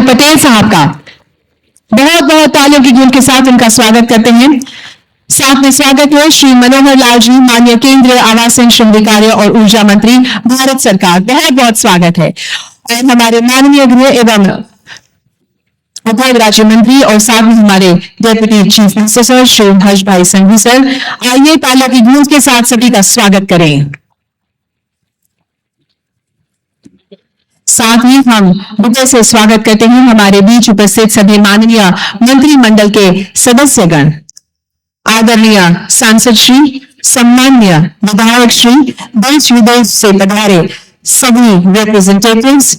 पटेल साहब का बहुत बहुत तालियों की गूंज के साथ उनका स्वागत करते हैं। साथ में स्वागत है श्री मनोहर लाल जी, माननीय केंद्रीय आवासन, शहरी कार्य और ऊर्जा मंत्री, भारत सरकार। बहुत बहुत स्वागत है। और हमारे माननीय गृह एवं उद्योग राज्य मंत्री और साथ में हमारे deputy chief minister Shri Harsh भाई संघवी सर, आइए तालियों की गूंज के साथ सभी का स्वागत करें। साथ ही हम हृदय से स्वागत करते हैं हमारे बीच उपस्थित सभी माननीय मंत्रिमंडल के सदस्यगण, आदरणीय सांसद श्री, सम्माननीय विधायक श्री, देश विदेश से पधारे सभी रिप्रेजेंटेटिव्स,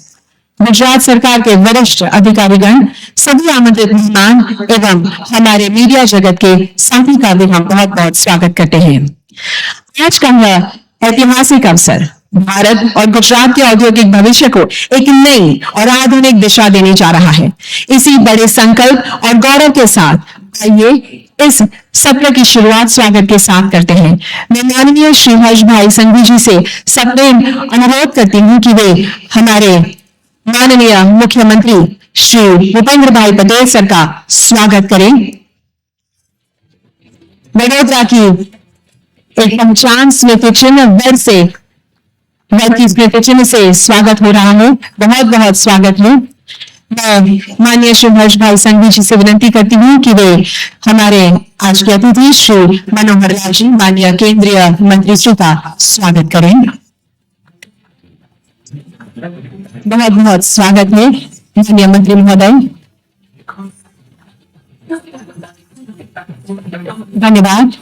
गुजरात सरकार के वरिष्ठ अधिकारीगण, सभी आमंत्रित मेहमान एवं हमारे मीडिया जगत के साथी का भी हम बहुत बहुत स्वागत करते हैं। आज का यह ऐतिहासिक अवसर भारत और गुजरात के औद्योगिक भविष्य को एक नई और आधुनिक दिशा देने जा रहा है। इसी बड़े संकल्प और गौरव के साथ आइए इस सत्र की शुरुआत स्वागत के साथ करते हैं। मैं माननीय श्री हर्ष भाई संघवी जी से सप्रेम अनुरोध करती हूँ कि वे हमारे माननीय मुख्यमंत्री श्री भूपेंद्र भाई पटेल सर का स्वागत करें। वडोदरा की एक पहचान स्मृति चिन्ह वर से स्वागत हो रहा है। बहुत बहुत स्वागत है। मैं माननीय श्री हर्ष भाई संघवी जी से विनती करती हूँ कि वे हमारे आज के अतिथि श्री मनोहर लाल जी, माननीय केंद्रीय मंत्री श्री का स्वागत करें। बहुत बहुत स्वागत है माननीय मंत्री महोदय। धन्यवाद।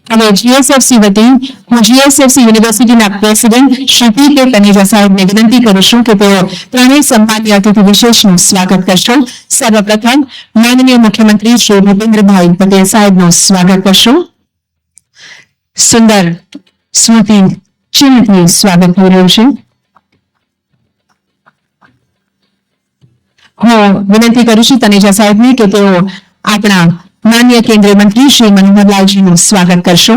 हमें जीएसएफसी वती હું જીએસએફસી યુનિવર્સિટીના પ્રેસિડેન્ટ શ્રી પી.કે. તનેજા સાહેબને વિનંતી કરું છું કે તેઓ ત્રણેય સન્માનીય અતિથિ વિશેષનું સ્વાગત કરશો। સર્વપ્રથમ માનનીય મુખ્યમંત્રી શ્રી ભૂપેન્દ્રભાઈ પટેલ સાહેબનું સ્વાગત કરશો। સુંદર સ્મૃતિ ચિહ્નથી સ્વાગત થઈ રહ્યું છે। હું વિનંતી કરું છું તનેજા સાહેબને કે તેઓ આપણા माननीय केंद्रीय मंत्री श्री मनोहर लाल जी નું સ્વાગત કરશો।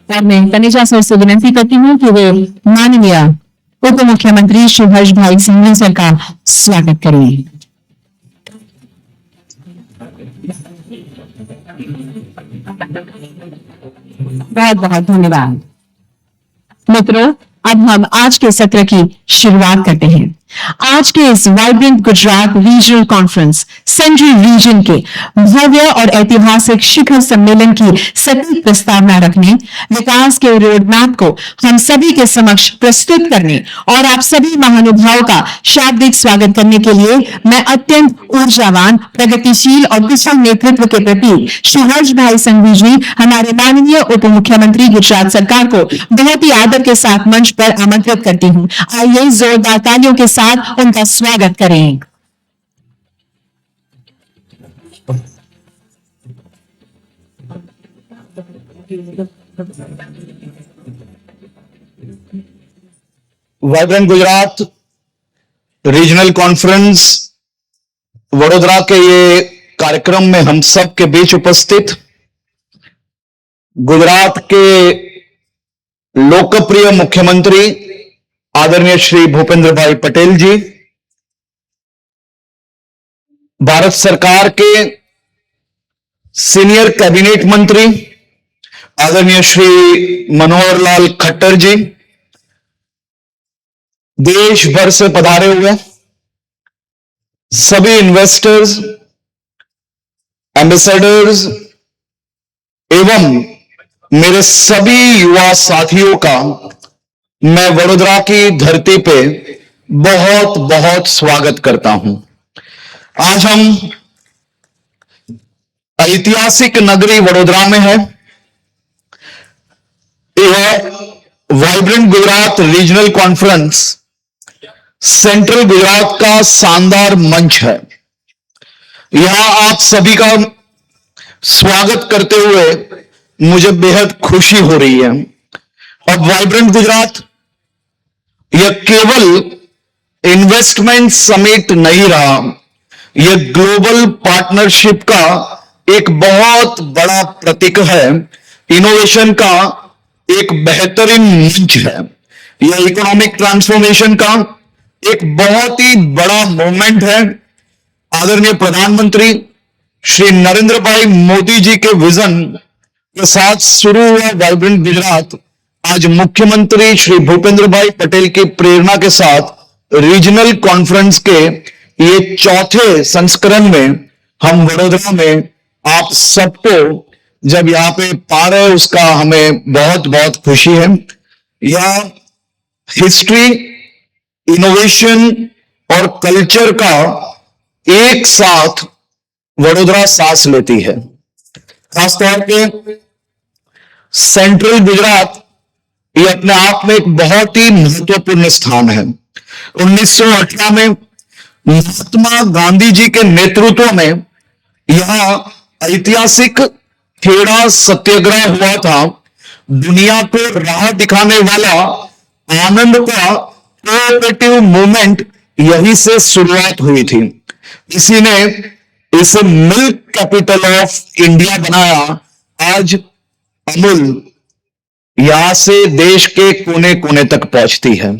और मैं तनेजा सर से विनती करती हूँ कि वे माननीय उप मुख्यमंत्री श्री हर्ष भाई संघवी सर का स्वागत करें। बहुत बहुत धन्यवाद। मित्रों, अब हम आज के सत्र की शुरुआत करते हैं। आज के इस vibrant Gujarat regional conference central region के भव्य और ऐतिहासिक शिखर सम्मेलन की सटीक प्रस्तावना रखने, विकास के रोड मैप को हम सभी के समक्ष प्रस्तुत करने और आप सभी महानुभावों का शाब्दिक स्वागत करने के लिए मैं अत्यंत ऊर्जावान, प्रगतिशील और कुशल नेतृत्व के प्रतीक श्री हर्ष भाई संघवी जी, हमारे माननीय उप मुख्यमंत्री गुजरात सरकार को बहुत ही आदर के साथ मंच पर आमंत्रित करती हूँ। आइए जोरदार तालियों के साथ उनका स्वागत करें। Vibrant Gujarat regional conference Vadodara के ये कार्यक्रम में हम सब के बीच उपस्थित गुजरात के लोकप्रिय मुख्यमंत्री आदरणीय श्री भूपेंद्र भाई पटेल जी, भारत सरकार के सीनियर कैबिनेट मंत्री आदरणीय श्री मनोहर लाल खट्टर जी, देश भर से पधारे हुए सभी इन्वेस्टर्स, एम्बेसडर्स एवं मेरे सभी युवा साथियों का मैं वडोदरा की धरती पे बहुत बहुत स्वागत करता हूं। आज हम ऐतिहासिक नगरी वडोदरा में है। यह vibrant Gujarat regional conference central Gujarat का शानदार मंच है। यहां आप सभी का स्वागत करते हुए मुझे बेहद खुशी हो रही है। और वाइब्रेंट गुजरात यह केवल इन्वेस्टमेंट समिट नहीं रहा, यह ग्लोबल पार्टनरशिप का एक बहुत बड़ा प्रतीक है, इनोवेशन का एक बेहतरीन मंच है। यह इकोनॉमिक ट्रांसफॉर्मेशन का एक बहुत ही बड़ा मूवमेंट है। आदरणीय प्रधानमंत्री श्री नरेंद्र भाई मोदी जी के विजन के साथ शुरू हुआ वाइब्रेंट गुजरात आज मुख्यमंत्री श्री भूपेंद्र भाई पटेल की प्रेरणा के साथ रीजनल कॉन्फ्रेंस के ये चौथे संस्करण में हम वडोदरा में आप सबको जब यहाँ पे पा रहे उसका हमें बहुत बहुत खुशी है। यह हिस्ट्री, इनोवेशन और कल्चर का एक साथ वडोदरा सांस लेती है। खासतौर पे सेंट्रल गुजरात ये अपने आप में एक बहुत ही महत्वपूर्ण स्थान है। 1918 में महात्मा गांधी जी के नेतृत्व में यह ऐतिहासिक खेड़ा सत्याग्रह हुआ था। दुनिया को राह दिखाने वाला आनंद का कोऑपरेटिव मूवमेंट यहीं से शुरुआत हुई थी। इसी ने इसे मिल्क कैपिटल ऑफ इंडिया बनाया। आज अमूल यहां से देश के कोने कोने तक पहुंचती है।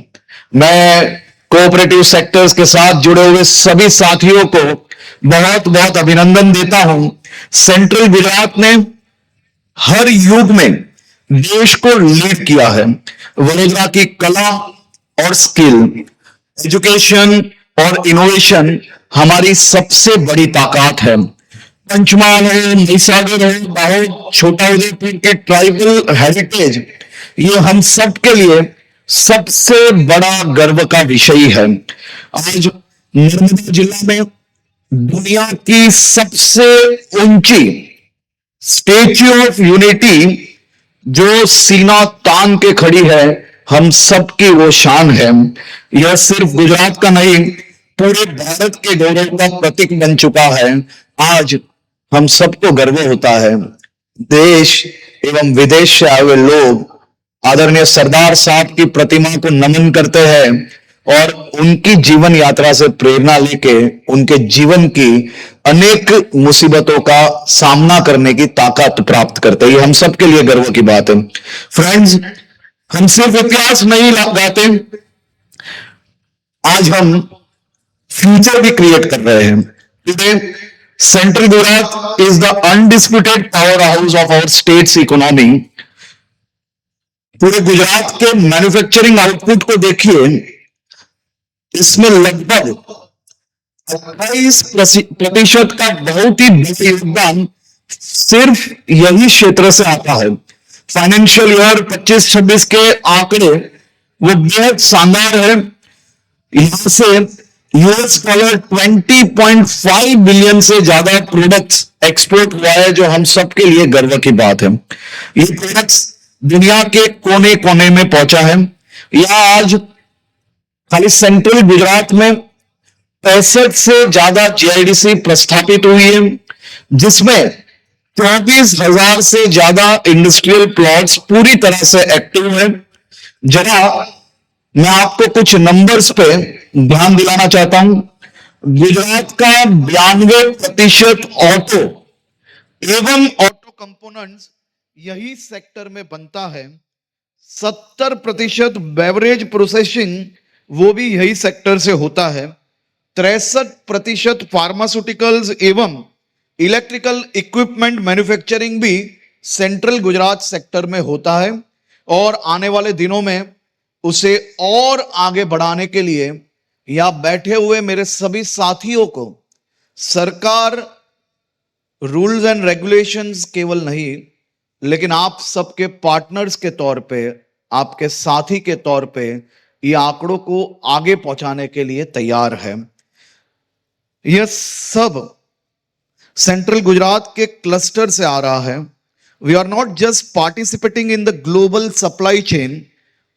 मैं कोऑपरेटिव सेक्टर्स के साथ जुड़े हुए सभी साथियों को बहुत बहुत अभिनंदन देता हूं। सेंट्रल गुजरात ने हर युग में देश को लीड किया है। वडोदरा की कला और स्किल, एजुकेशन और इनोवेशन हमारी सबसे बड़ी ताकत है। पंचमहाल है, महिसागर है, दाहोद, छोटा उदयपुर के ट्राइबल हेरिटेज, ये हम सब के लिए सबसे बड़ा गर्व का विषय है। आज नर्मदा जिला में दुनिया की सबसे ऊंची स्टैच्यू ऑफ यूनिटी जो सीना तान के खड़ी है, हम सबकी वो शान है। यह सिर्फ गुजरात का नहीं, पूरे भारत के गौरव का प्रतीक बन चुका है। आज हम सबको गर्व होता है। देश एवं विदेश से आए हुए लोग आदरणीय सरदार साहब की प्रतिमा को नमन करते हैं और उनकी जीवन यात्रा से प्रेरणा लेके उनके जीवन की अनेक मुसीबतों का सामना करने की ताकत प्राप्त करते हैं। ये हम सबके लिए गर्व की बात है। फ्रेंड्स, हम सिर्फ इतिहास नहीं गाते, आज हम फ्यूचर भी क्रिएट कर रहे हैं। Today central Gujarat is the undisputed power house of our state's economy. पूरे गुजरात के मैन्युफैक्चरिंग आउटपुट को देखिए, इसमें लगभग 28% का बहुत ही बड़ा योगदान सिर्फ यही क्षेत्र से आता है। फाइनेंशियल ईयर 25-26 के आंकड़े वो बेहद शानदार है। यहां से $20.5 बिलियन से ज्यादा प्रोडक्ट्स एक्सपोर्ट हुआ है, जो हम सबके लिए गर्व की बात है। ये प्रोडक्ट्स दुनिया के कोने कोने में पहुंचा है। यह आज खाली सेंट्रल गुजरात में 65 से ज्यादा जीआईडीसी प्रस्थापित हुई है, जिसमें 24,000 से ज्यादा इंडस्ट्रियल प्लॉट्स पूरी तरह से एक्टिव है। जरा मैं आपको कुछ नंबर्स पे ध्यान दिलाना चाहता हूं। गुजरात का 92% ऑटो एवं ऑटो कंपोनेंट्स यही सेक्टर में बनता है। 70% बेवरेज प्रोसेसिंग वो भी यही सेक्टर से होता है। 63% फार्मास्यूटिकल्स एवं इलेक्ट्रिकल इक्विपमेंट मैन्युफैक्चरिंग भी सेंट्रल गुजरात सेक्टर में होता है और आने वाले दिनों में उसे और आगे बढ़ाने के लिए यहां बैठे हुए मेरे सभी साथियों को सरकार रूल्स एंड रेगुलेशंस केवल नहीं, लेकिन आप सबके पार्टनर्स के तौर पे, आपके साथी के तौर पे ये आंकड़ों को आगे पहुंचाने के लिए तैयार है। यह सब सेंट्रल गुजरात के क्लस्टर से आ रहा है। We are not just participating in the global supply chain,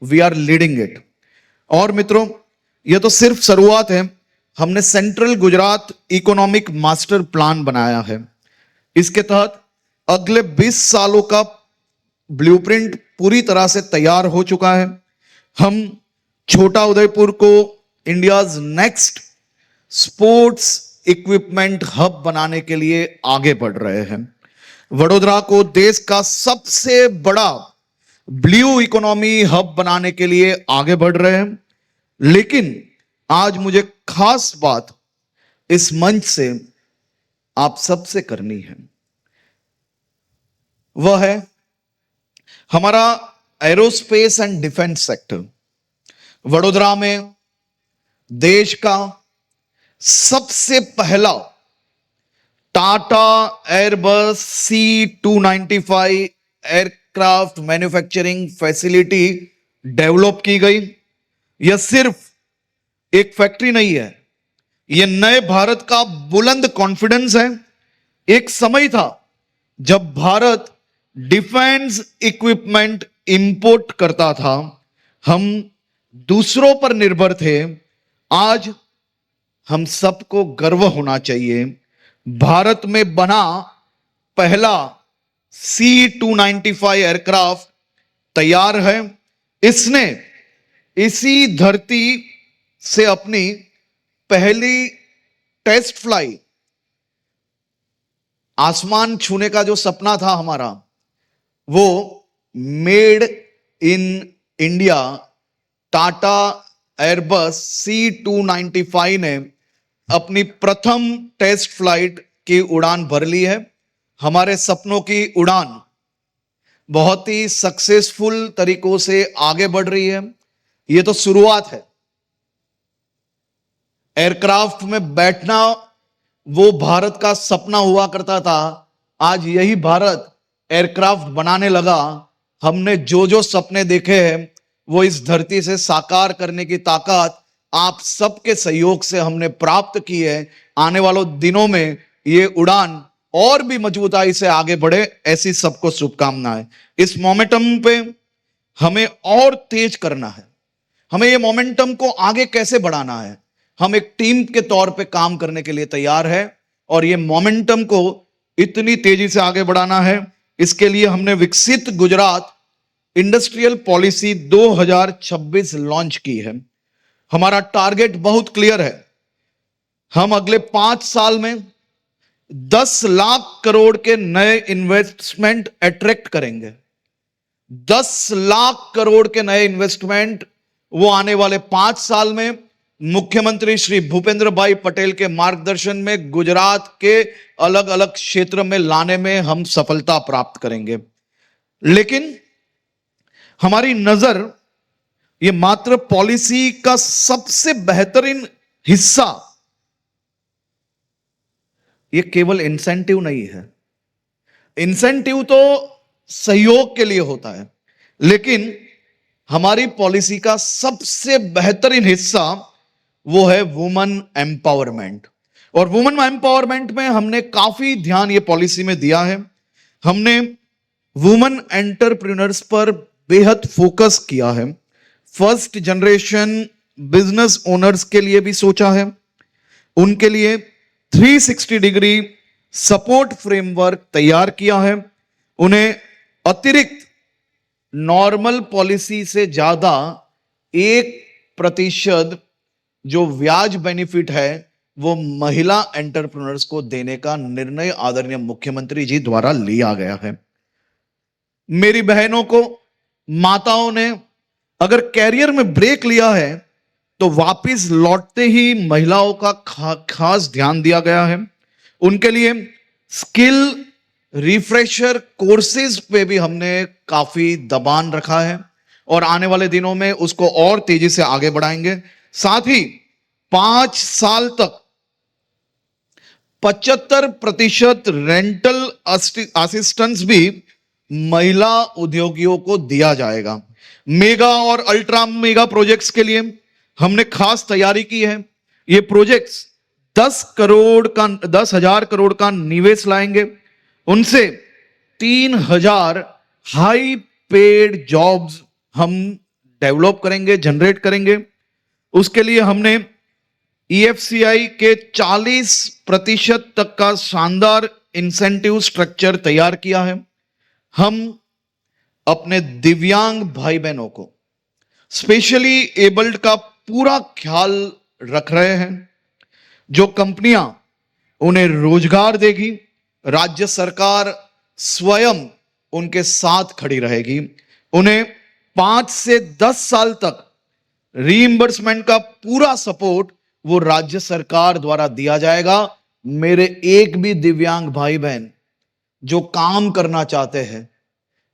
we are leading it. और मित्रों, यह तो सिर्फ शुरुआत है। हमने central Gujarat economic master plan बनाया है। इसके तहत अगले 20 सालों का ब्लूप्रिंट पूरी तरह से तैयार हो चुका है। हम छोटा उदयपुर को India's next sports equipment hub बनाने के लिए आगे बढ़ रहे हैं। वडोदरा को देश का सबसे बड़ा ब्लू इकोनॉमी हब बनाने के लिए आगे बढ़ रहे हैं। लेकिन आज मुझे खास बात इस मंच से आप सबसे करनी है, वह है हमारा aerospace and defence sector. Vadodara में देश का सबसे पहला Tata Airbus C295 aircraft manufacturing facility develop की गई। यह सिर्फ एक फैक्ट्री नहीं है, यह नए भारत का बुलंद कॉन्फिडेंस है। एक समय था जब भारत डिफेंस इक्विपमेंट इंपोर्ट करता था, हम दूसरों पर निर्भर थे। आज हम सबको गर्व होना चाहिए, भारत में बना पहला C295 एयरक्राफ्ट तैयार है। इसने इसी धरती से अपनी पहली टेस्ट फ्लाइट, आसमान छूने का जो सपना था हमारा, वो made in India Tata Airbus C295 ने अपनी प्रथम टेस्ट फ्लाइट की उड़ान भर ली है। हमारे सपनों की उड़ान बहुत ही सक्सेसफुल तरीकों से आगे बढ़ रही है। यह तो शुरुआत है। एयरक्राफ्ट में बैठना वो भारत का सपना हुआ करता था, आज यही भारत एयरक्राफ्ट बनाने लगा। हमने जो जो सपने देखे हैं वो इस धरती से साकार करने की ताकत आप सबके सहयोग से हमने प्राप्त की है। आने वालों दिनों में ये उड़ान और भी मजबूताई से आगे बढ़े, ऐसी सबको शुभकामनाएं। इस मोमेंटम पे हमें और तेज करना है। हमें ये मोमेंटम को आगे कैसे बढ़ाना है, हम एक टीम के तौर पे काम करने के लिए तैयार है और ये मोमेंटम को इतनी तेजी से आगे बढ़ाना है। इसके लिए हमने विकसित गुजरात इंडस्ट्रियल पॉलिसी 2026 लॉन्च की है। हमारा टारगेट बहुत क्लियर है। हम अगले 5 साल में 10 लाख करोड़ के नए इन्वेस्टमेंट अट्रैक्ट करेंगे। 10 लाख करोड़ के नए इन्वेस्टमेंट वो आने वाले 5 साल में मुख्यमंत्री श्री भूपेंद्र भाई पटेल के मार्गदर्शन में गुजरात के अलग अलग क्षेत्र में लाने में हम सफलता प्राप्त करेंगे। लेकिन हमारी नजर ये मात्र पॉलिसी का सबसे बेहतरीन हिस्सा, ये केवल इंसेंटिव नहीं है। इंसेंटिव तो सहयोग के लिए होता है, लेकिन हमारी पॉलिसी का सबसे बेहतरीन हिस्सा वो है वुमेन एम्पावरमेंट। और वुमेन एम्पावरमेंट में हमने काफी ध्यान ये पॉलिसी में दिया है। हमने वुमेन एंटरप्रेन्योर्स पर बेहद फोकस किया है। फर्स्ट जनरेशन बिजनेस ओनर्स के लिए भी सोचा है। उनके लिए 360 डिग्री सपोर्ट फ्रेमवर्क तैयार किया है। उन्हें अतिरिक्त नॉर्मल पॉलिसी से ज्यादा 1% जो ब्याज बेनिफिट है वो महिला एंटरप्रेन्योर्स को देने का निर्णय आदरणीय मुख्यमंत्री जी द्वारा लिया गया है। मेरी बहनों को, माताओं ने अगर कैरियर में ब्रेक लिया है तो वापस लौटते ही महिलाओं का खास ध्यान दिया गया है। उनके लिए स्किल रिफ्रेशर कोर्सेज पे भी हमने काफी दबान रखा है और आने वाले दिनों में उसको और तेजी से आगे बढ़ाएंगे। साथ ही 5 साल तक 75% रेंटल असिस्टेंस भी महिला उद्योगियों को दिया जाएगा। मेगा और अल्ट्रा मेगा प्रोजेक्ट्स के लिए हमने खास तैयारी की है। ये प्रोजेक्ट्स 10,000 करोड़ का निवेश लाएंगे। उनसे 3,000 हाई पेड जॉब्स हम डेवलप करेंगे, जनरेट करेंगे। उसके लिए हमने EFCI के 40% तक का शानदार इंसेंटिव स्ट्रक्चर तैयार किया है। हम अपने दिव्यांग भाई बहनों को, स्पेशली एबल्ड का पूरा ख्याल रख रहे हैं। जो कंपनियां उन्हें रोजगार देगी, राज्य सरकार स्वयं उनके साथ खड़ी रहेगी। उन्हें 5 से 10 साल तक रीइंबर्समेंट का पूरा सपोर्ट वो राज्य सरकार द्वारा दिया जाएगा। मेरे एक भी दिव्यांग भाई बहन जो काम करना चाहते हैं,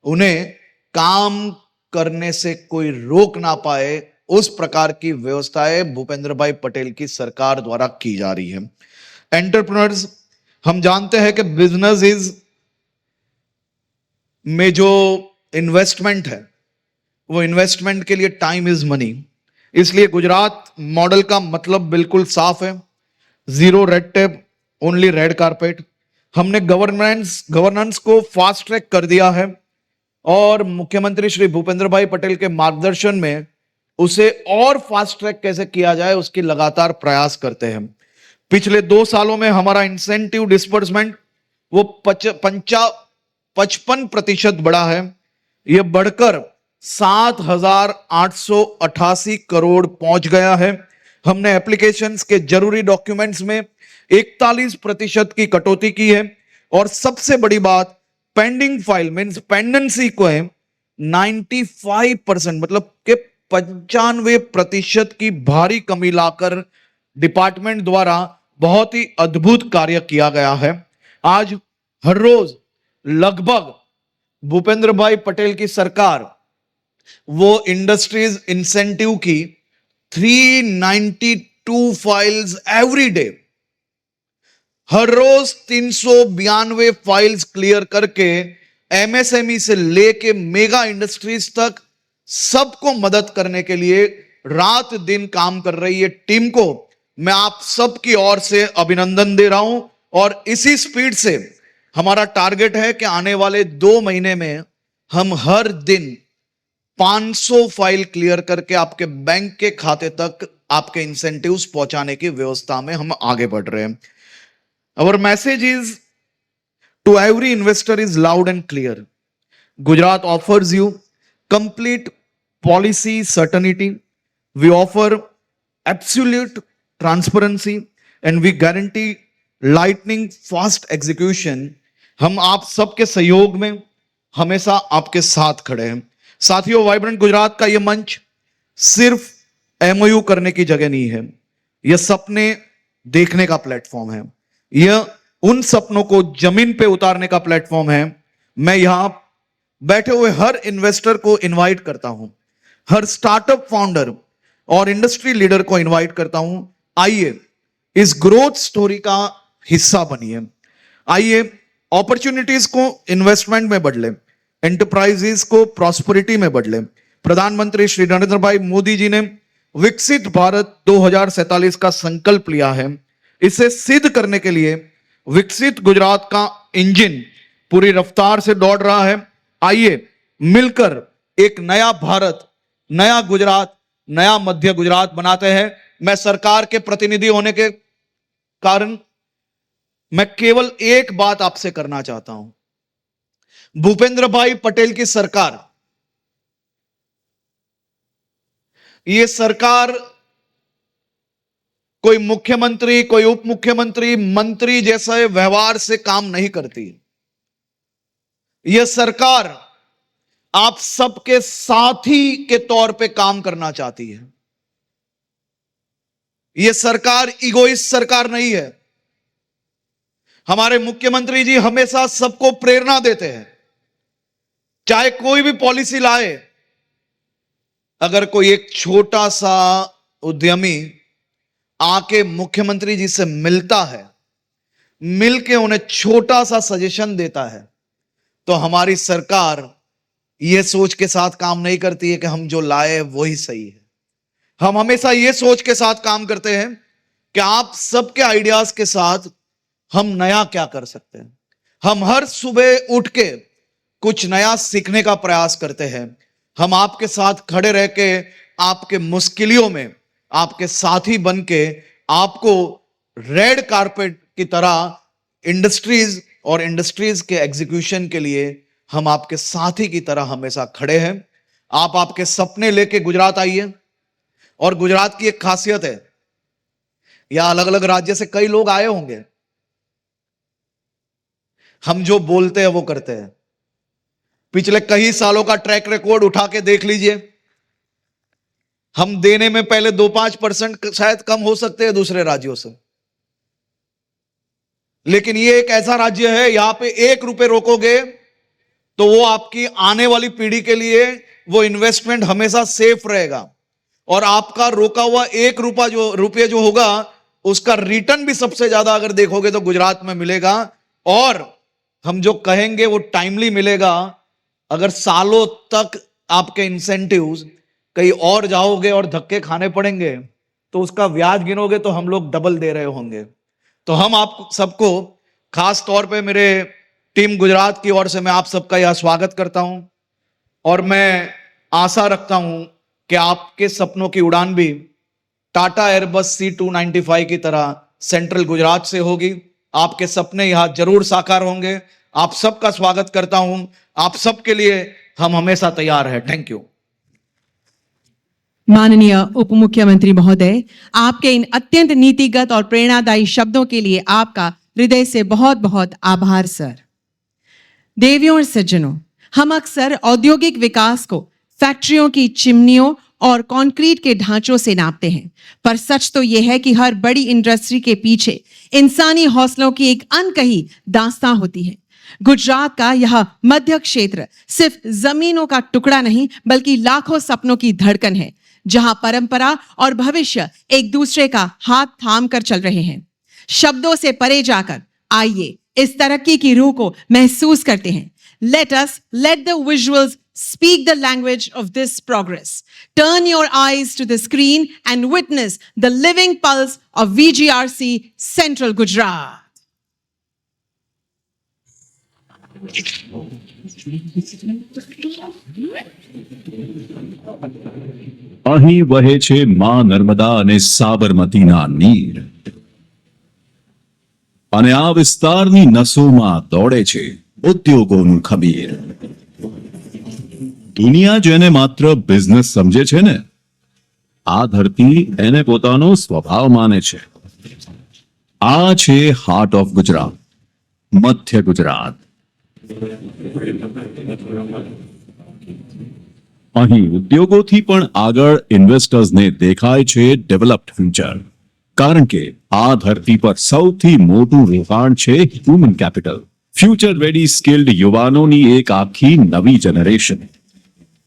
उन्हें काम करने से कोई रोक ना पाए, उस प्रकार की व्यवस्थाएं भूपेंद्र भाई पटेल की सरकार द्वारा की जा रही है। एंटरप्रेन्योर्स, हम जानते हैं कि बिजनेस इज में जो इन्वेस्टमेंट है, वो इन्वेस्टमेंट के लिए टाइम इज मनी। इसलिए गुजरात मॉडल का मतलब बिल्कुल साफ है, zero red tape, only red carpet. हमने गवर्नेंस को फास्ट ट्रैक कर दिया है और मुख्यमंत्री श्री भूपेंद्र भाई पटेल के मार्गदर्शन में उसे और फास्ट ट्रैक कैसे किया जाए, उसकी लगातार प्रयास करते हैं। पिछले 2 सालों में हमारा इंसेंटिव डिस्बर्समेंट वो 55% बढ़ा है। यह बढ़कर 7,888 करोड़ पहुंच गया है। हमने एप्लीकेशंस के जरूरी डॉक्यूमेंट्स में 41% की कटौती की है और सबसे बड़ी बात, पेंडिंग फाइल मींस पेंडेंसी को है 95%, मतलब के 95% की भारी कमी लाकर डिपार्टमेंट द्वारा बहुत ही अद्भुत कार्य किया गया है। आज हर रोज लगभग भूपेंद्र भाई पटेल की सरकार वो इंडस्ट्रीज इंसेंटिव की 392 फाइल्स एवरी डे, हर रोज 392 फाइल्स क्लियर करके एमएसएमई से लेके मेगा इंडस्ट्रीज तक सबको मदद करने के लिए रात दिन काम कर रही है टीम को मैं आप सबकी ओर से अभिनंदन दे रहा हूं। और इसी स्पीड से हमारा टारगेट है कि आने वाले 2 महीने में हम हर दिन 500 फाइल क्लियर करके आपके बैंक के खाते तक आपके इंसेंटिव्स पहुंचाने की व्यवस्था में हम आगे बढ़ रहे हैं। Our message is to every investor is loud and clear. Gujarat offers you complete policy certainty. We offer absolute transparency and we guarantee lightning fast execution. हम आप सबके सहयोग में हमेशा आपके साथ खड़े हैं। साथियों, वाइब्रेंट गुजरात का यह मंच सिर्फ एमओयू करने की जगह नहीं है, यह सपने देखने का प्लेटफॉर्म है, यह उन सपनों को जमीन पे उतारने का प्लेटफॉर्म है। मैं यहां बैठे हुए हर इन्वेस्टर को इनवाइट करता हूं, हर स्टार्टअप फाउंडर और इंडस्ट्री लीडर को इनवाइट करता हूं, आइए इस ग्रोथ स्टोरी का हिस्सा बनिए। आइए अपॉर्चुनिटीज को इन्वेस्टमेंट में बदले, एंटरप्राइजेस को प्रॉस्पेरिटी में बदले। प्रधानमंत्री श्री नरेंद्र भाई मोदी जी ने विकसित भारत 2047 का संकल्प लिया है। इसे सिद्ध करने के लिए विकसित गुजरात का इंजन पूरी रफ्तार से दौड़ रहा है। आइए मिलकर एक नया भारत, नया गुजरात, नया मध्य गुजरात बनाते हैं। मैं सरकार के प्रतिनिधि होने के कारण मैं केवल एक बात आपसे करना चाहता हूं। भूपेंद्र भाई पटेल की सरकार, यह सरकार कोई मुख्यमंत्री, कोई उप मुख्यमंत्री, मंत्री जैसे व्यवहार से काम नहीं करती। यह सरकार आप सबके साथी के तौर पे काम करना चाहती है। यह सरकार इगोइस्ट सरकार नहीं है। हमारे मुख्यमंत्री जी हमेशा सबको प्रेरणा देते हैं, चाहे कोई भी पॉलिसी लाए। अगर कोई एक छोटा सा उद्यमी आके मुख्यमंत्री जी से मिलता है, मिलके उन्हें छोटा सा सजेशन देता है, तो हमारी सरकार यह सोच के साथ काम नहीं करती है कि हम जो लाए वही सही है। हम हमेशा यह सोच के साथ काम करते हैं कि आप सबके आइडियाज के साथ हम नया क्या कर सकते हैं। हम हर सुबह उठ के कुछ नया सीखने का प्रयास करते हैं। हम आपके साथ खड़े रह के आपके मुश्किलों में आपके साथी बन के आपको रेड कारपेट की तरह इंडस्ट्रीज के एग्जीक्यूशन के लिए हम आपके साथी की तरह हमेशा खड़े हैं। आप आपके सपने लेके गुजरात आइए, और गुजरात की एक खासियत है, या अलग अलग राज्य से कई लोग आए होंगे, हम जो बोलते हैं वो करते हैं। पिछले कई सालों का ट्रैक रिकॉर्ड उठा के देख लीजिए, हम देने में पहले 2-5% शायद कम हो सकते हैं दूसरे राज्यों से, लेकिन ये एक ऐसा राज्य है, यहां पे 1 रुपए रोकोगे तो वो आपकी आने वाली पीढ़ी के लिए वो इन्वेस्टमेंट हमेशा सेफ रहेगा, और आपका रोका हुआ 1 रुपये जो होगा उसका रिटर्न भी सबसे ज्यादा अगर देखोगे तो गुजरात में मिलेगा, और हम जो कहेंगे वो टाइमली मिलेगा। अगर सालों तक आपके इंसेंटिव्स कहीं और जाओगे और धक्के खाने पड़ेंगे तो उसका ब्याज गिनोगे तो हम लोग डबल दे रहे होंगे। तो हम आप सबको, खास तौर पे मेरे टीम गुजरात की ओर से मैं आप सबका यह स्वागत करता हूं, और मैं आशा रखता हूं कि आपके सपनों की उड़ान भी टाटा एयरबस C295 की तरह सेंट्रल गुजरात से होगी। आपके सपने यहां जरूर साकार होंगे। आप सबका स्वागत करता हूं, आप सबके लिए हम हमेशा तैयार हैं। Thank you. माननीय उप मुख्यमंत्री महोदय, आपके इन अत्यंत नीतिगत और प्रेरणादायी शब्दों के लिए आपका हृदय से बहुत बहुत आभार सर। देवियों और सज्जनों, हम अक्सर औद्योगिक विकास को फैक्ट्रियों की चिमनियों और कंक्रीट के ढांचों से नापते हैं, पर सच तो यह है कि हर बड़ी इंडस्ट्री के पीछे इंसानी हौसलों की एक अनकही दास्तां होती है। गुजरात का यह मध्य क्षेत्र सिर्फ जमीनों का टुकड़ा नहीं बल्कि लाखों सपनों की धड़कन है, जहां परंपरा और भविष्य एक दूसरे का हाथ थाम कर चल रहे हैं। शब्दों से परे जाकर आइए इस तरक्की की रूह को महसूस करते हैं। Let the visuals speak the language of this progress. Turn your eyes to the screen and witness the living pulse of VGRC Central Gujarat. અહીં વહે છે માં નર્મદા અને સાબરમતીના નીર, અને આ વિસ્તારની નસોમાં દોડે છે ઉદ્યોગોનું ખમીર. દુનિયા જેને માત્ર બિઝનેસ સમજે છે ને, આ ધરતી એને પોતાનો સ્વભાવ માને છે. આ છે હાર્ટ ઓફ ગુજરાત, મધ્ય ગુજરાત. અહીં ઉદ્યોગોથી પણ આગળ ઇન્વેસ્ટર્સને દેખાય છે ડેવલપ્ડ ફ્યુચર, કારણ કે આ ધરતી પર સૌથી મોટું રોકાણ છે human capital. Future ready skilled યુવાનોની એક આખી નવી જનરેશન,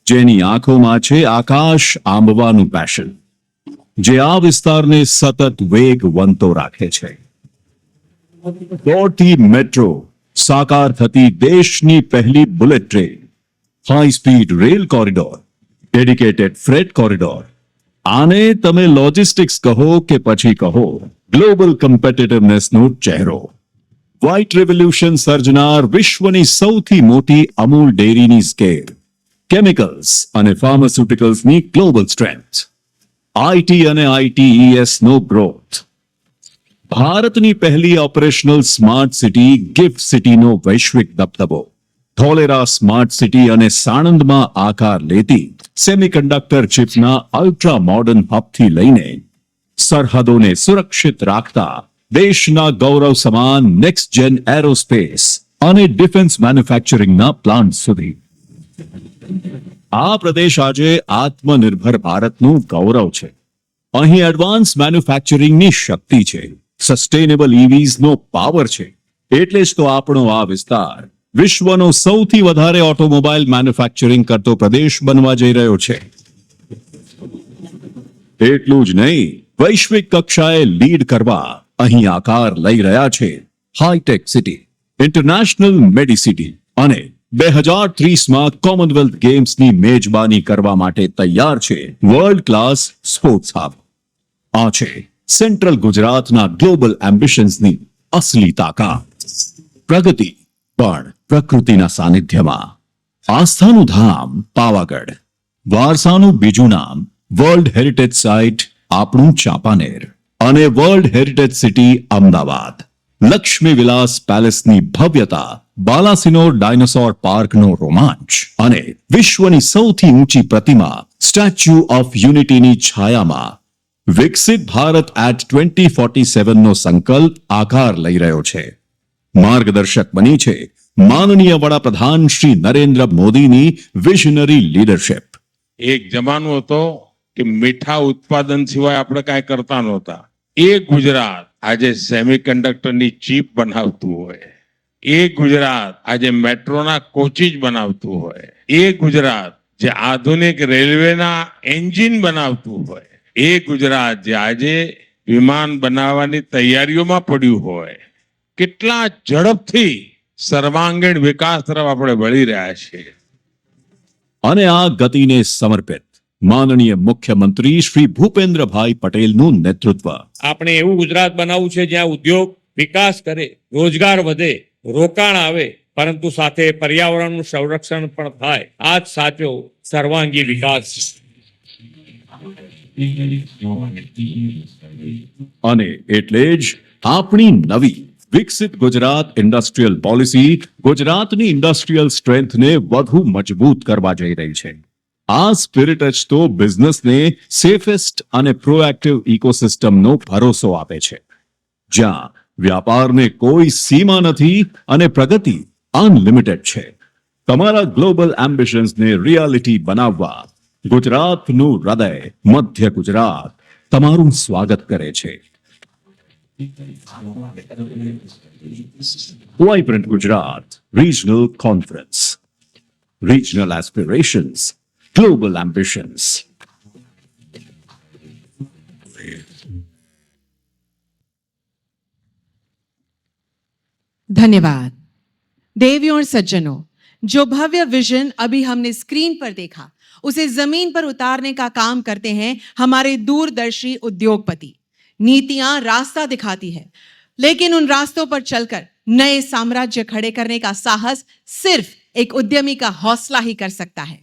જેની આંખોમાં છે આકાશ આંબવાનું પેશન, જે આ વિસ્તારને સતત વેગવંતો રાખે છે. દોડતી મેટ્રો, સાકાર થતી દેશની પહેલી bullet train, high speed rail corridor, dedicated freight corridor, આને તમે લોજિસ્ટિક્સ કહો કે પછી કહો ગ્લોબલ કમ્પિટિટિવનેસનો ચહેરો. વ્હાઇટ રેવોલ્યુશન સર્જનાર વિશ્વની સૌથી મોટી અમૂલ ડેરીની સ્કેલ, કેમિકલ્સ અને ફાર્માસ્યુટિકલ્સની ગ્લોબલ સ્ટ્રેન્થ, આઈટી અને આઈટીઈએસ નો ગ્રોથ, ભારતની પહેલી ઓપરેશનલ સ્માર્ટ સિટી ગિફ્ટ સિટીનો વૈશ્વિક દબદબો, ધોલેરા સ્માર્ટ સિટી અને સાણંદમાં આકાર લેતી સેમિકન્ડક્ટર ચિપના અલ્ટ્રા મોડર્ન હબથી લઈને સરહદોને સુરક્ષિત રાખતા દેશના ગૌરવ સમાન નેક્સ્ટ જેન એરોસ્પેસ અને ડિફેન્સ મેન્યુફેક્ચરિંગના પ્લાન્ટ સુધી. આ પ્રદેશ આજે આત્મનિર્ભર ભારતનું ગૌરવ છે. અહીં એડવાન્સ મેન્યુફેક્ચરિંગની શક્તિ છે, સસ્ટેનેબલ ઇવીઝનો પાવર છે. એટલે જ તો આપણો આ વિસ્તાર વિશ્વનો સૌથી વધારે ઓટોમોબાઈલ મેન્યુફેક્ચરિંગ કરતો પ્રદેશ બનવા જઈ રહ્યો છે. એટલું જ નહીં, વૈશ્વિક કક્ષાએ લીડ કરવા અહીં આકાર લઈ રહ્યા છે હાઈટેક સિટી, ઇન્ટરનેશનલ મેડિસિટી અને 2030માં કોમનવેલ્થ ગેમ્સની મેજબાની કરવા માટે તૈયાર છે વર્લ્ડ ક્લાસ સ્પોર્ટ્સ હબ. આ છે સેન્ટ્રલ ગુજરાતના ગ્લોબલ એમ્બિશન્સની અસલી તાકાત. પ્રગતિ પણ પ્રકૃતિના સાનિધ્યમાં. આસ્થાનું ધામ પાવાગઢ, વારસાનું બીજું નામ વર્લ્ડ હેરિટેજ સાઇટ આપણું ચાંપાનેર, અને world heritage city Ahmedabad. Lakshmi Vilas પેલેસની ભવ્યતા બાલાસિનોર ડાયનોસોર પાર્કનો રોમાંચ અને વિશ્વની સૌથી ઊંચી પ્રતિમા સ્ટેચ્યુ ઓફ યુનિટીની છાયામાં વિકસિત ભારત એટ 2047 નો સંકલ્પ આકાર લઈ રહ્યો છે. માર્ગદર્શક બની છે માનનીય વડાપ્રધાન શ્રી નરેન્દ્ર મોદીની વિઝનરી લીડરશિપ. એક જમાનો હતો કે મીઠા ઉત્પાદન સિવાય આપણે કાંઈ કરતા નહોતા. એ ગુજરાત આજે સેમિકન્ડક્ટરની ચીપ બનાવતું હોય, એ ગુજરાત આજે મેટ્રોના કોચીજ બનાવતું હોય, એ ગુજરાત જે આધુનિક રેલવેના એન્જિન બનાવતું હોય, એ ગુજરાત જે આજે વિમાન બનાવવાની તૈયારીઓમાં પડ્યું હોય, કેટલા ઝડપથી સર્વાંગીણ વિકાસ તરફ આપણે વળી રહ્યા છીએ. અને આ ગતિને સમર્પિત માનનીય મુખ્યમંત્રી શ્રી ભૂપેન્દ્રભાઈ પટેલનું નેતૃત્વ. આપણે એવું ગુજરાત બનાવવું છે જ્યાં ઉદ્યોગ વિકાસ કરે, રોજગાર વધે, રોકાણ આવે, પરંતુ સાથે પર્યાવરણનું સંરક્ષણ પણ થાય. આ જ સાચો સર્વાંગી વિકાસ છે. અને એટલે જ આપણી નવી વિકસિત ગુજરાત ઇન્ડસ્ટ્રીયલ પોલિસી ગુજરાતની ઇન્ડસ્ટ્રીયલ સ્ટ્રેન્થને વધુ મજબૂત કરવા જઈ રહી છે. આ સ્પિરિટ જ તો બિઝનેસને સેફેસ્ટ અને પ્રોએક્ટિવ ઇકોસિસ્ટમનો ભરોસો આપે છે, જ્યાં વ્યાપારને કોઈ સીમા નથી અને પ્રગતિ અનલિમિટેડ છે. તમારા ગ્લોબલ એમ્બિશન્સને રિયાલિટી બનાવવા ગુજરાતનું હૃદય મધ્ય ગુજરાત તમારું સ્વાગત કરે છે. Vibrant Gujarat Regional Conference. Regional aspirations, global ambitions. धन्यवाद. देवियों और सज्जनों, जो भव्य विजन अभी हमने स्क्रीन पर देखा, उसे जमीन पर उतारने का काम करते हैं हमारे दूरदर्शी उद्योगपति. नीतियां रास्ता दिखाती है, लेकिन उन रास्तों पर चलकर नए साम्राज्य खड़े करने का साहस सिर्फ एक उद्यमी का हौसला ही कर सकता है.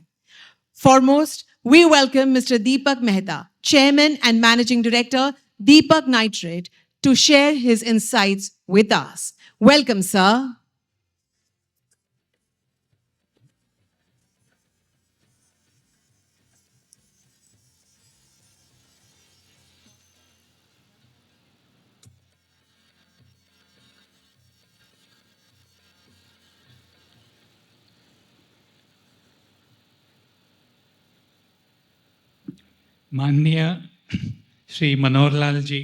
Foremost, we welcome Mr. Deepak Mehta, Chairman and Managing Director, Deepak Nitrate, to share his insights with us. Welcome, sir. माननीय श्री मनोहरलाल जी,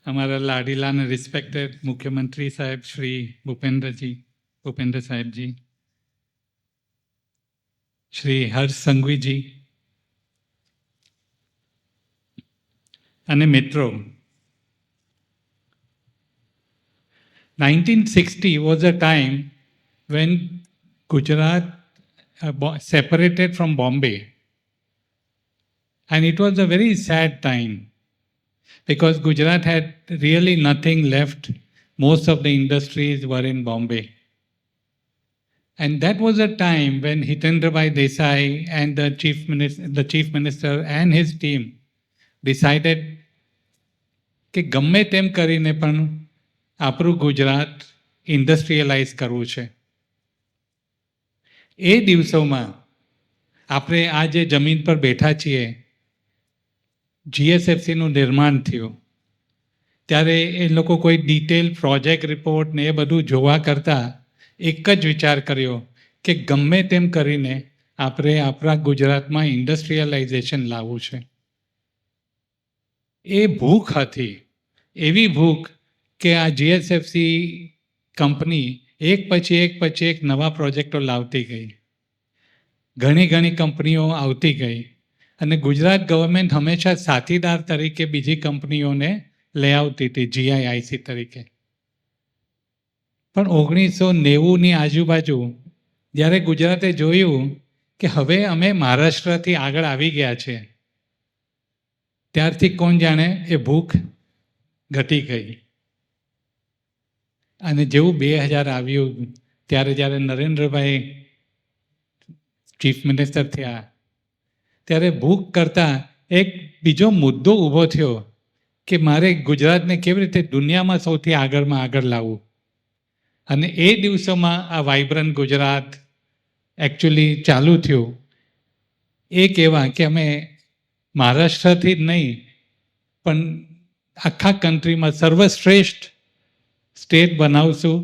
हमारा लाडीला ने रिस्पेक्टेड मुख्यमंत्री साहब श्री भूपेंद्र साहब जी, श्री हर्ष संघवी जी અને મિત્રો, 1960 was a time when Gujarat separated from Bombay, and it was a very sad time because Gujarat had really nothing left. Most of the industries were in Bombay, and that was a time when Hitendrabhai Desai and the chief minister and his team decided કે ગમે તેમ કરીને પણ આપણું ગુજરાત ઇન્ડસ્ટ્રીયલાઇઝ કરવું છે. એ દિવસોમાં આપણે આ જે જમીન પર બેઠા છીએ, જીએસએફસીનું નિર્માણ થયું ત્યારે એ લોકો કોઈ ડિટેલ પ્રોજેક્ટ રિપોર્ટ ને એ બધું જોવા કરતાં એક જ વિચાર કર્યો કે ગમે તેમ કરીને આપણે આપણા ગુજરાતમાં ઇન્ડસ્ટ્રીયલાઇઝેશન લાવવું છે. એ ભૂખ હતી, એવી ભૂખ કે આ જીએસએફસી કંપની એક પછી એક નવા પ્રોજેક્ટો લાવતી ગઈ, ઘણી કંપનીઓ આવતી ગઈ, અને ગુજરાત ગવર્મેન્ટ હંમેશા સાથીદાર તરીકે બીજી કંપનીઓને લઈ આવતી હતી જીઆઈઆઈસી તરીકે. પણ 1990ની આજુબાજુ જ્યારે ગુજરાતે જોયું કે હવે અમે મહારાષ્ટ્રથી આગળ આવી ગયા છે, ત્યારથી કોણ જાણે એ ભૂખ ઘટી ગઈ. અને જેવું 2000 આવ્યું ત્યારે જ્યારે નરેન્દ્રભાઈ ચીફ મિનિસ્ટર થયા ત્યારે ભૂખ કરતાં એક બીજો મુદ્દો ઊભો થયો કે મારે ગુજરાતને કેવી રીતે દુનિયામાં સૌથી આગળમાં આગળ લાવવું. અને એ દિવસોમાં આ વાઇબ્રન્ટ ગુજરાત એકચ્યુઅલી ચાલુ થયું. એ કહેવા કે અમે મહારાષ્ટ્રથી જ નહીં પણ આખા કન્ટ્રીમાં સર્વશ્રેષ્ઠ સ્ટેટ બનાવશું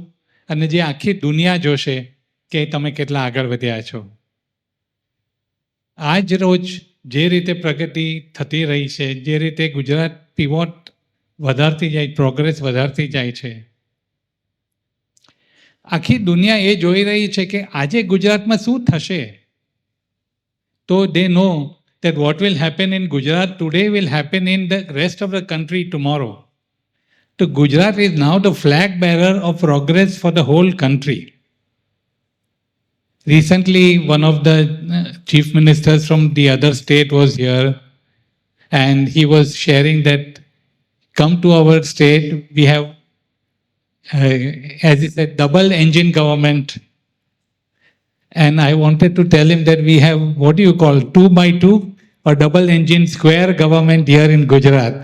અને જે આખી દુનિયા જોશે કે તમે કેટલા આગળ વધ્યા છો. આજ રોજ જે રીતે પ્રગતિ થતી રહી છે, જે રીતે ગુજરાત પીવોટ વધારતી જાય, પ્રોગ્રેસ વધારતી જાય છે, આખી દુનિયા એ જોઈ રહી છે કે આજે ગુજરાતમાં શું થશે. તો they know that what will happen in Gujarat today will happen in the rest of the country tomorrow. So Gujarat is now the flag bearer of progress for the whole country. Recently, one of the chief ministers from the other state was here and he was sharing that come to our state, we have, as he said, double engine government. And I wanted to tell him that we have, what do you call, 2x2 or double engine square government here in Gujarat.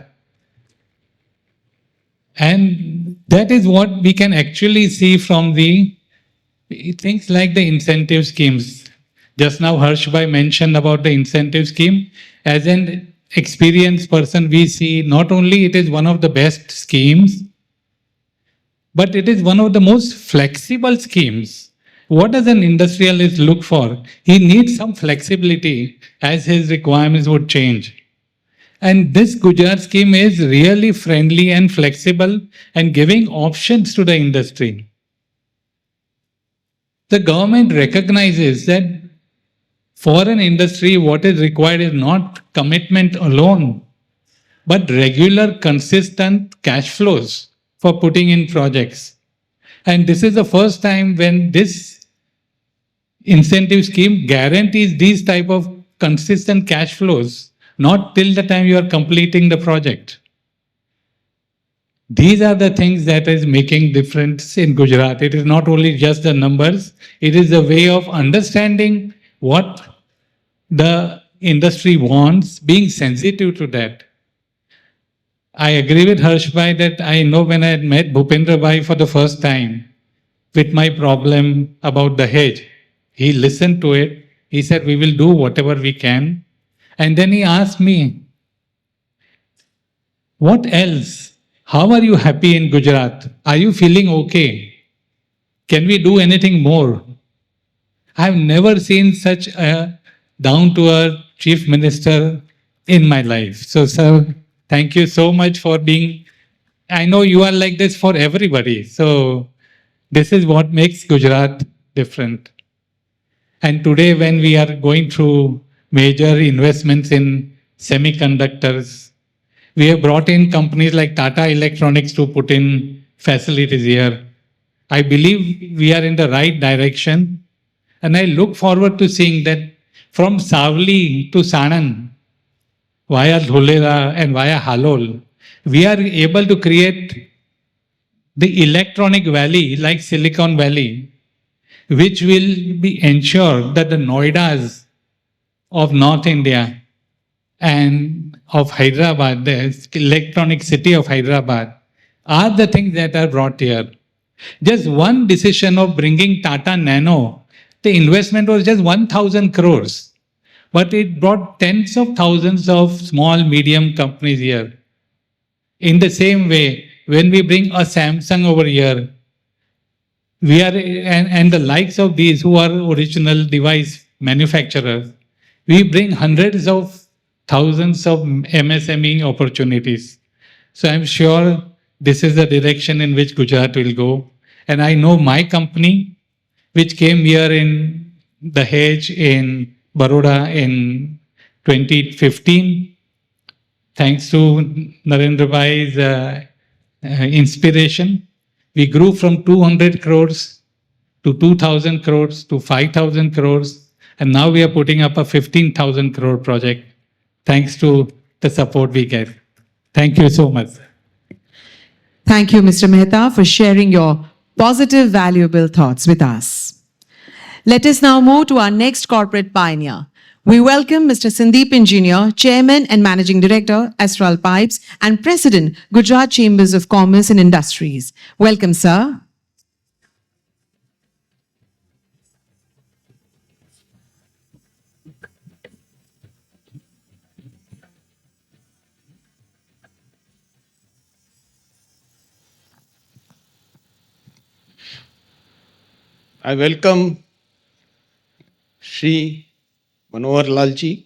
And that is what we can actually see from the things like the incentive schemes. Just now Harshbhai mentioned about the incentive scheme. As an experienced person, we see not only it is one of the best schemes, but it is one of the most flexible schemes. What does an industrialist look for? He needs some flexibility as his requirements would change. And this Gujarat scheme is really friendly and flexible and giving options to the industry. The government recognizes that for an industry, what is required is not commitment alone, but regular, consistent cash flows for putting in projects. And this is the first time when this incentive scheme guarantees these type of consistent cash flows, not till the time you are completing the project. These are the things that is making difference in Gujarat. It is not only just the numbers, it is the way of understanding what the industry wants, being sensitive to that. I agree with Harshbhai that I know when I had met Bhupendra Bhai for the first time with my problem about the hedge, he listened to it. He said, we will do whatever we can. And then he asked me, what else? How are you happy in Gujarat? Are you feeling okay? Can we do anything more? I've never seen such a down-to-earth chief minister in my life. So, sir, thank you so much for being, I know you are like this for everybody. So, this is what makes Gujarat different. And today, when we are going through major investments in semiconductors, we have brought in companies like Tata Electronics to put in facilities here. I believe we are in the right direction. And I look forward to seeing that from Savli to Sanand, via Dholera and via Halol, we are able to create the electronic valley like Silicon Valley, which will be ensured that the Noidas of North India and of Hyderabad, the electronic city of Hyderabad, are the things that are brought here. Just one decision of bringing Tata Nano, the investment was just 1,000 crores, but it brought tens of thousands of small, medium companies here. In the same way, when we bring a Samsung over here, we are, and the likes of these who are original device manufacturers, we bring hundreds of thousands of MSME opportunities. So I'm sure this is the direction in which Gujarat will go. And I know my company, which came here in the Hedge in Baroda in 2015, thanks to Narendra Bhai's inspiration, we grew from 200 crores to 2,000 crores to 5,000 crores. And now we are putting up a 15,000 crore project, thanks to the support we get. Thank you so much. Thank you, Mr. Mehta, for sharing your positive, valuable thoughts with us. Let us now move to our next corporate pioneer. We welcome Mr. Sandeep Engineer, Chairman and Managing Director, Astral Pipes, and President, Gujarat Chambers of Commerce and Industries. Welcome, sir. I welcome Shri Manohar Lalji,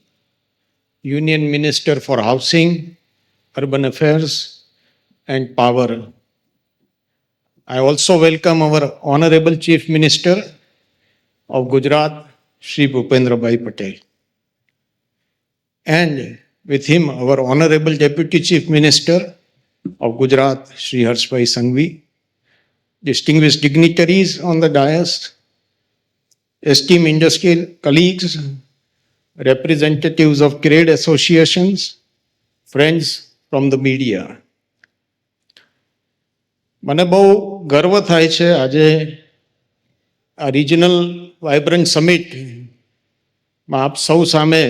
Union Minister for Housing, Urban Affairs and Power. I also welcome our Honorable Chief Minister of Gujarat, Shri Bhupendra Bhai Patel. And with him, our Honorable Deputy Chief Minister of Gujarat, Shri Harshbhai Sanghvi, distinguished dignitaries on the dais, esteemed industrial colleagues, representatives of trade associations, friends from the media. મને બહુ ગર્વ થાય છે આજે આ regional vibrant સમિટમાં આપ સૌ સામે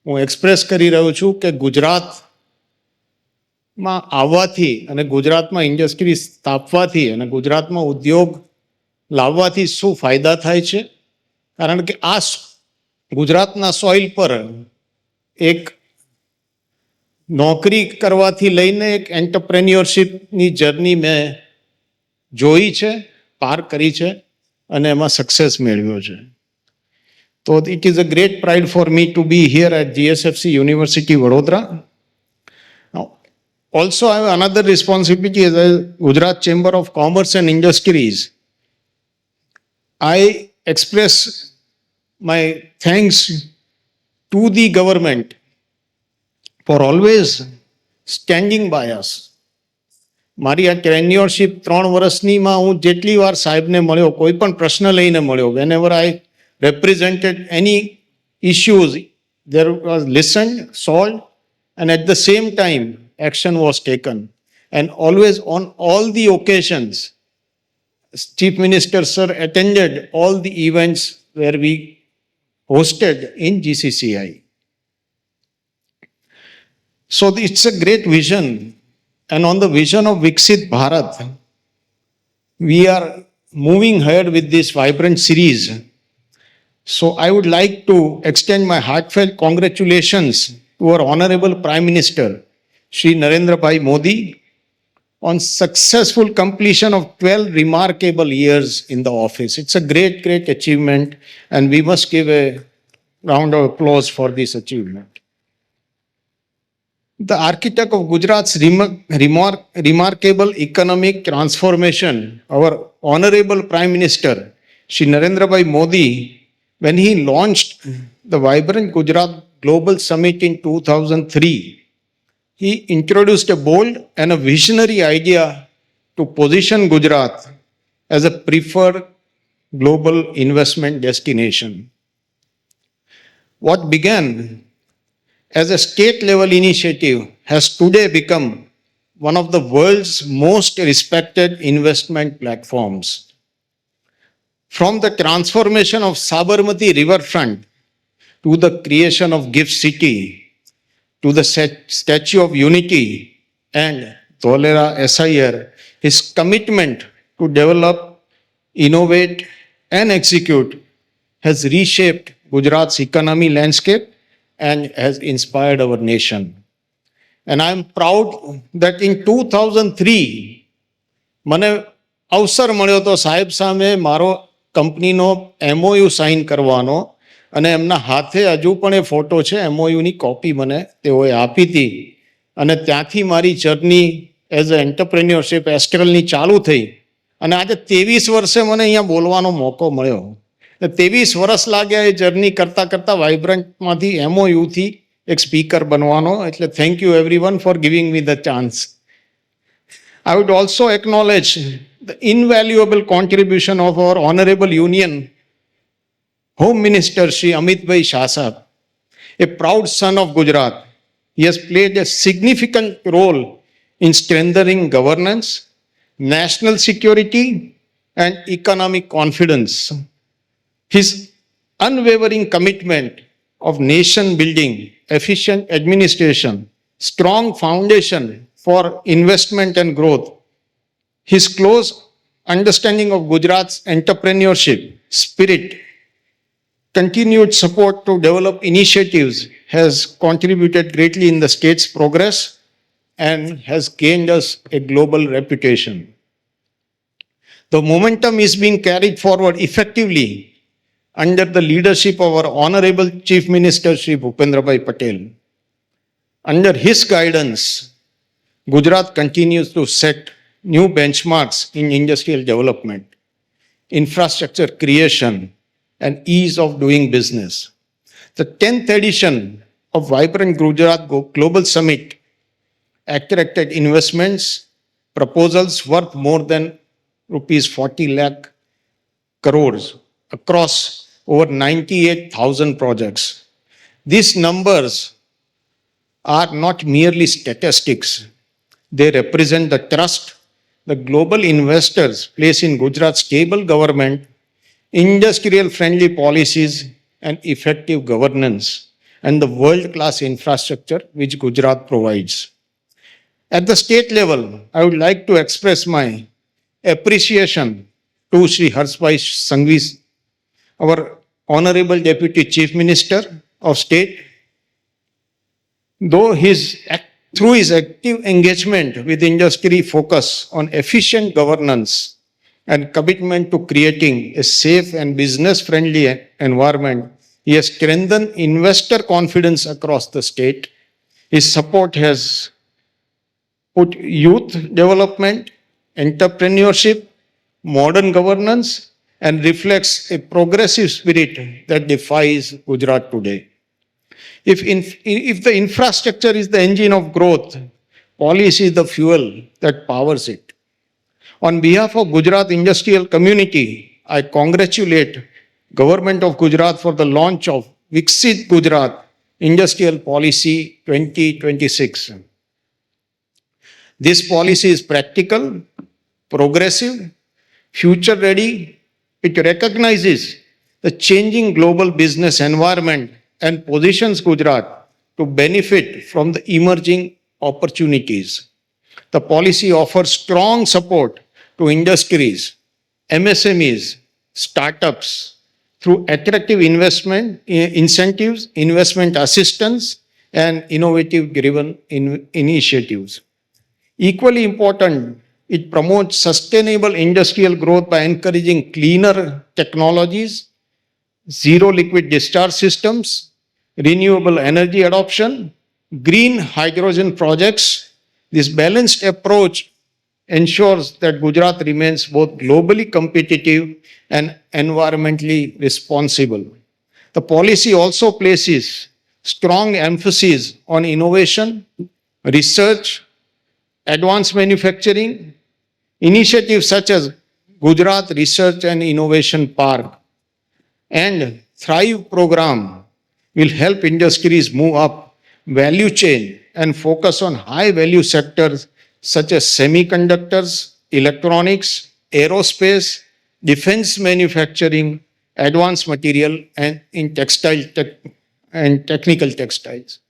હું એક્સપ્રેસ કરી રહ્યો છું કે ગુજરાતમાં આવવાથી અને ગુજરાતમાં ઇન્ડસ્ટ્રી સ્થાપવાથી અને ગુજરાતમાં ઉદ્યોગ લાવવાથી શું ફાયદા થાય છે કારણ કે આ ગુજરાતના સોઇલ પર એક નોકરી કરવાથી લઈને એક એન્ટરપ્રેન્યોરશિપની જર્ની મેં જોઈ છે પાર કરી છે અને એમાં સક્સેસ મેળવ્યો છે તો it is a great pride for me to be here at GSFC university Vadodara. Also, I have another responsibility as a Gujarat Chamber of Commerce and Industries. I express my thanks to the government for always standing by us. મારી આ ટેન્યોરશિપ 3 વર્ષનીમાં હું જેટલી વાર સાહેબને મળ્યો કોઈ પણ પ્રશ્ન લઈને મળ્યો whenever I represented any issues there was listened, solved and at the same time action was taken and always on all the occasions Chief Minister sir attended all the events where we hosted in GCCI. So it's a great vision and on the vision of Viksit Bharat we are moving ahead with this vibrant series. So I would like to extend my heartfelt congratulations to our Honorable Prime Minister Shri Narendra Bhai Modi on successful completion of 12 remarkable years in the office. It's a great, great achievement and we must give a round of applause for this achievement. The architect of Gujarat's remarkable economic transformation, our Honorable Prime Minister Shri Narendra Bhai Modi, when he launched the Vibrant Gujarat Global Summit in 2003, he introduced a bold and a visionary idea to position Gujarat as a preferred global investment destination. What began as a state-level initiative has today become one of the world's most respected investment platforms. From the transformation of Sabarmati riverfront to the creation of Gift City, to the Statue of Unity and Dholera SIR, his commitment to develop, innovate and execute has reshaped Gujarat's economy landscape and has inspired our nation. And I am proud that in 2003, મને અવસર મળ્યો તો સાહેબ સામે મારો કંપનીનો MOU sign કરવાનો અને એમના હાથે હજુ પણ એ ફોટો છે MOUની કોપી મને તેઓએ આપી હતી અને ત્યાંથી મારી જર્ની એઝ અ એન્ટરપ્રેન્યોરશિપ એસ્ટ્રલની ચાલુ થઈ અને આજે 23 વર્ષે મને અહીંયા બોલવાનો મોકો મળ્યો 23 વર્ષ લાગ્યા એ જર્ની કરતાં કરતાં વાઇબ્રન્ટમાંથી MOUથી એક સ્પીકર બનવાનો એટલે thank you everyone for giving me the chance. I would also acknowledge the invaluable contribution of our Honorable Union Home Minister Shri Amit Bhai Shah Sahab, a proud son of Gujarat. He has played a significant role in strengthening governance, national security and economic confidence. His unwavering commitment of nation building, efficient administration, strong foundation for investment and growth, his close understanding of Gujarat's entrepreneurship spirit, continued support to develop initiatives has contributed greatly in the state's progress and has gained us a global reputation. The momentum is being carried forward effectively under the leadership of our Honorable Chief Minister Shri Bhupendrabhai Patel. Under his guidance, Gujarat continues to set new benchmarks in industrial development, infrastructure creation, and ease of doing business. The 10th edition of Vibrant Gujarat Global Summit attracted investments, proposals worth more than rupees 40 lakh crores across over 98,000 projects. These numbers are not merely statistics. They represent the trust the global investors place in Gujarat's stable government, industrial-friendly policies, and effective governance, and the world-class infrastructure which Gujarat provides. At the state level, I would like to express my appreciation to Shri Harshbhai Sanghvi, our Honorable Deputy Chief Minister of State. Through his active engagement with industry, focus on efficient governance and commitment to creating a safe and business-friendly environment, he has strengthened investor confidence across the state. His support has put youth development, entrepreneurship, modern governance, and reflects a progressive spirit that defines Gujarat today. If the infrastructure is the engine of growth, policy is the fuel that powers it. On behalf of Gujarat industrial community, I congratulate Government of Gujarat for the launch of Viksit Gujarat Industrial Policy 2026. This policy is practical, progressive, future-ready. It recognizes the changing global business environment and positions Gujarat to benefit from the emerging opportunities. The policy offers strong support to industries, MSMEs, startups through attractive investment incentives, investment assistance, and innovative-driven initiatives. Equally important, it promotes sustainable industrial growth by encouraging cleaner technologies, zero liquid discharge systems, renewable energy adoption, green hydrogen projects. This balanced approach ensures that Gujarat remains both globally competitive and environmentally responsible. The policy also places strong emphasis on innovation, research, advanced manufacturing, initiatives such as Gujarat Research and Innovation Park and Thrive program will help industries move up value chain and focus on high value sectors such as semiconductors, electronics, aerospace, defense manufacturing, advanced material, and in technical textiles.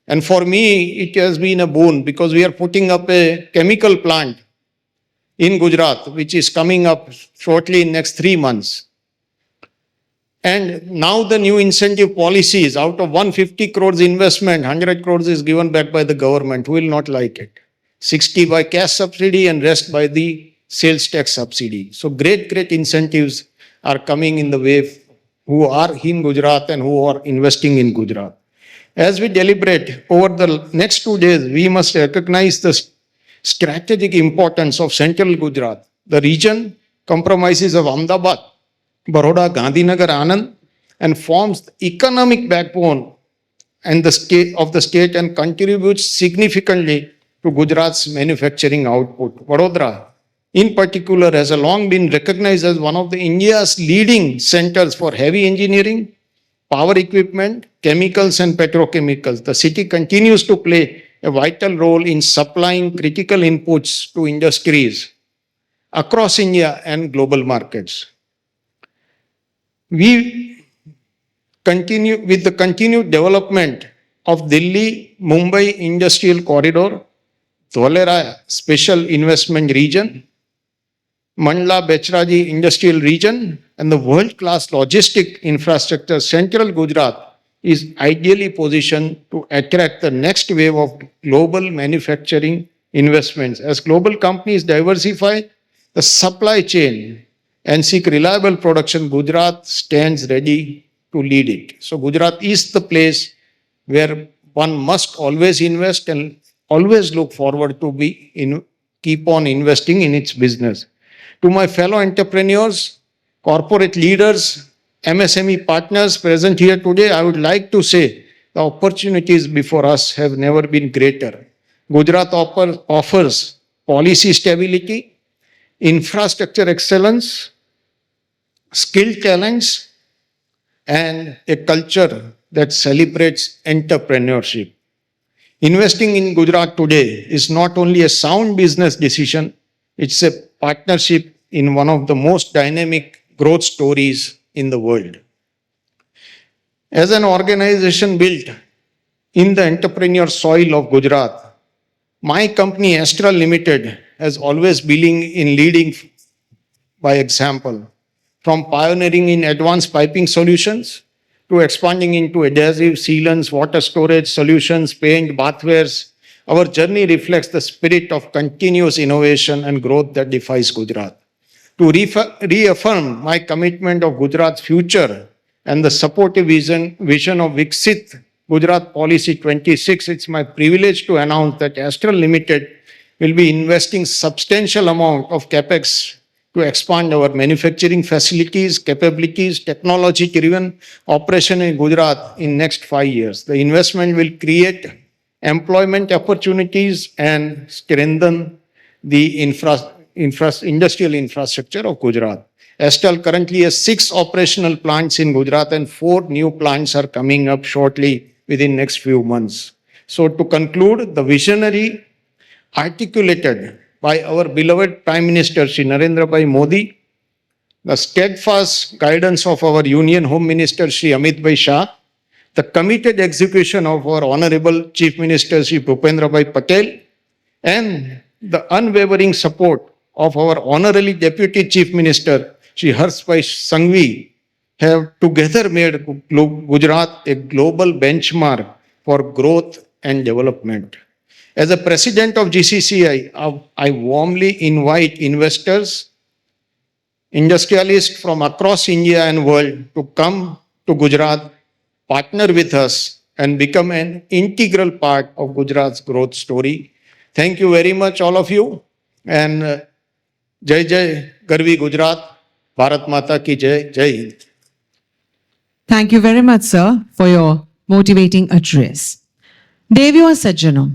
And for me, it has been a boon because we are putting up a chemical plant in Gujarat, which is coming up shortly in next 3 months. And now the new incentive policies, out of 150 crores investment, 100 crores is given back by the government. Who will not like it? 60 by cash subsidy and rest by the sales tax subsidy. So great incentives are coming in the way who are in Gujarat and who are investing in Gujarat. As we deliberate over the next 2 days, we must recognize the strategic importance of central Gujarat. The region comprises of Ahmedabad, Baroda, Gandhinagar, Anand, and forms the economic backbone and the state and contributes significantly to Gujarat's manufacturing output. Vadodara, in particular, has long been recognized as one of India's leading centers for heavy engineering, power equipment, chemicals, and petrochemicals. The city continues to play a vital role in supplying critical inputs to industries across India and global markets. We with the continued development of Delhi Mumbai Industrial Corridor, Dholera Special Investment Region, Mandla Bechraji Industrial Region, and the world-class logistic infrastructure, Central Gujarat is ideally positioned to attract the next wave of global manufacturing investments. As global companies diversify the supply chain and seek reliable production, Gujarat stands ready to lead it. So Gujarat is the place where one must always invest and always look forward to keep on investing in its business. To my fellow entrepreneurs, corporate leaders, MSME partners present here today, I would like to say the opportunities before us have never been greater. Gujarat offers policy stability, infrastructure excellence, skilled talents, and a culture that celebrates entrepreneurship. Investing in Gujarat today is not only a sound business decision, it's a partnership in one of the most dynamic growth stories in the world. As an organization built in the entrepreneur soil of Gujarat, my company Astral Limited has always been in leading by example, from pioneering in advanced piping solutions to expanding into adhesive sealants, water storage solutions, paint, bathwares. Our journey reflects the spirit of continuous innovation and growth that defines Gujarat. To reaffirm my commitment of Gujarat's future and the supportive vision of Viksit Gujarat Policy 26, it's my privilege to announce that Astral Limited will be investing substantial amount of capex to expand our manufacturing facilities, capabilities, technology-driven operation in Gujarat in next 5 years. The investment will create employment opportunities and strengthen the industrial infrastructure of Gujarat. Astral currently has 6 operational plants in Gujarat and 4 new plants are coming up shortly within next few months. So to conclude, the visionary articulated by our beloved Prime Minister Shri Narendra Bhai Modi, the steadfast guidance of our Union Home Minister Shri Amit Bhai Shah, the committed execution of our Honorable Chief Minister Shri Bhupendra Bhai Patel, and the unwavering support of our Honorary Deputy Chief Minister Shri Harsh Bhai Sanghvi have together made Gujarat a global benchmark for growth and development. As a president of GCCI, I warmly invite investors, industrialists from across India and world to come to Gujarat, partner with us, and become an integral part of Gujarat's growth story. Thank you very much, all of you. And Jai Jai Garvi Gujarat, Bharat Mata ki Jai, Jai Hind. Thank you very much, sir, for your motivating address. देवियों और सज्जनों,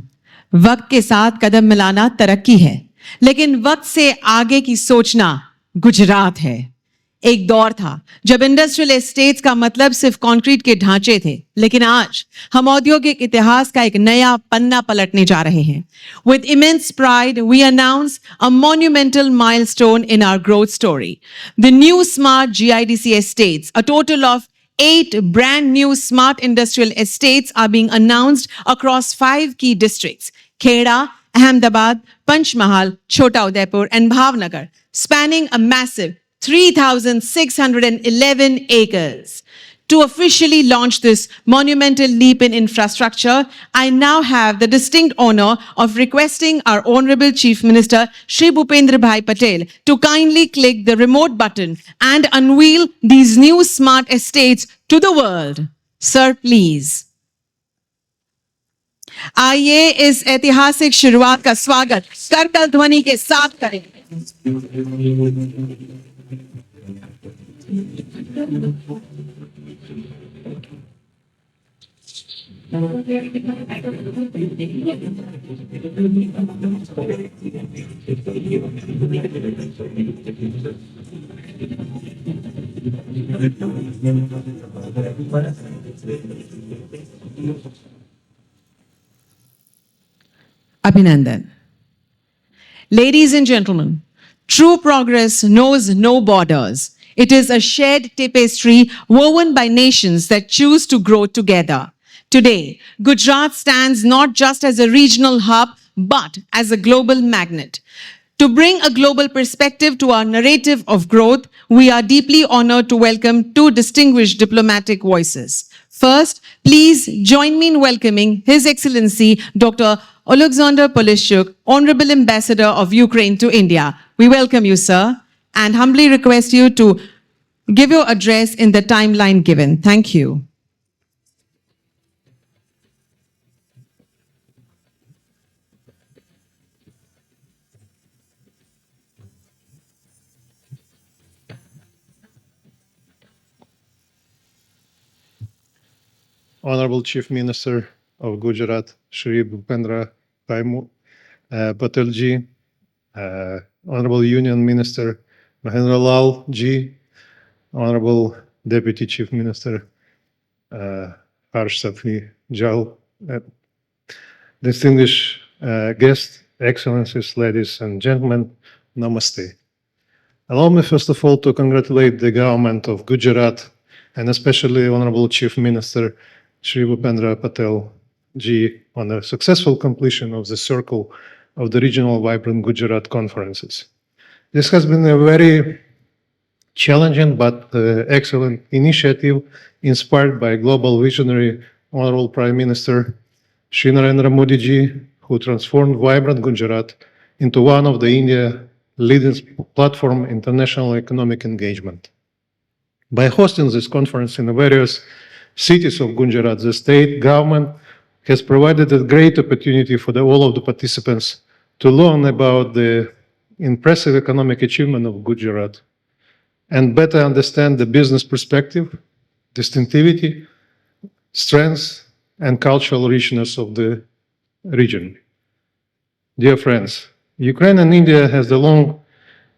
वक्त के साथ कदम मिलाना तरक्की है, लेकिन वक्त से आगे की सोचना गुजरात है। एक दौर था जब इंडस्ट्रियल एस्टेट्स का मतलब सिर्फ कंक्रीट के ढांचे थे, लेकिन आज हम औद्योगिक इतिहास का एक नया पन्ना पलटने जा रहे हैं। With immense pride, we announce a monumental milestone in our growth story. The new smart GIDC estates, a total of 8 brand new smart industrial estates are being announced across 5 key districts: Kheda, Ahmedabad, Panchmahal, Chota Udaipur, and Bhavnagar, spanning a massive 3,611 acres. To officially launch this monumental leap in infrastructure, I now have the distinct honor of requesting our Honorable Chief Minister Shri Bhupendra Bhai Patel to kindly click the remote button and unveil these new smart estates to the world. Sir, please. आइए इस ऐतिहासिक शुरुआत का स्वागत करतल ध्वनि के साथ करें। Abhinandan. Ladies and gentlemen, true progress knows no borders. It is a shared tapestry woven by nations that choose to grow together. Today, Gujarat stands not just as a regional hub, but as a global magnet. To bring a global perspective to our narrative of growth, we are deeply honored to welcome two distinguished diplomatic voices. First, please join me in welcoming His Excellency Dr. Alexander Polishchuk, Honorable Ambassador of Ukraine to India. We welcome you, sir, and humbly request you to give your address in the timeline given. Thank you. Honorable Chief Minister of Gujarat, Shri Bhupendra Patel ji, Honorable Union Minister Mahendra Lal ji, Honorable Deputy Chief Minister Harsh Sathi Jal, distinguished guests, Excellencies, ladies and gentlemen, Namaste. Allow me first of all to congratulate the government of Gujarat and especially Honorable Chief Minister Shri Bhupendra Patel ji on the successful completion of the Circle of the Regional Vibrant Gujarat conferences. This has been a very challenging but excellent initiative inspired by global visionary Honorable Prime Minister Shri Narendra Modi ji, who transformed Vibrant Gujarat into one of the India leading platform international economic engagement. By hosting this conference in the various cities of Gujarat, the state government has provided a great opportunity for all of the participants to learn about the impressive economic achievement of Gujarat and better understand the business perspective, distinctivity, strengths, and cultural richness of the region. Dear friends, Ukraine and India has long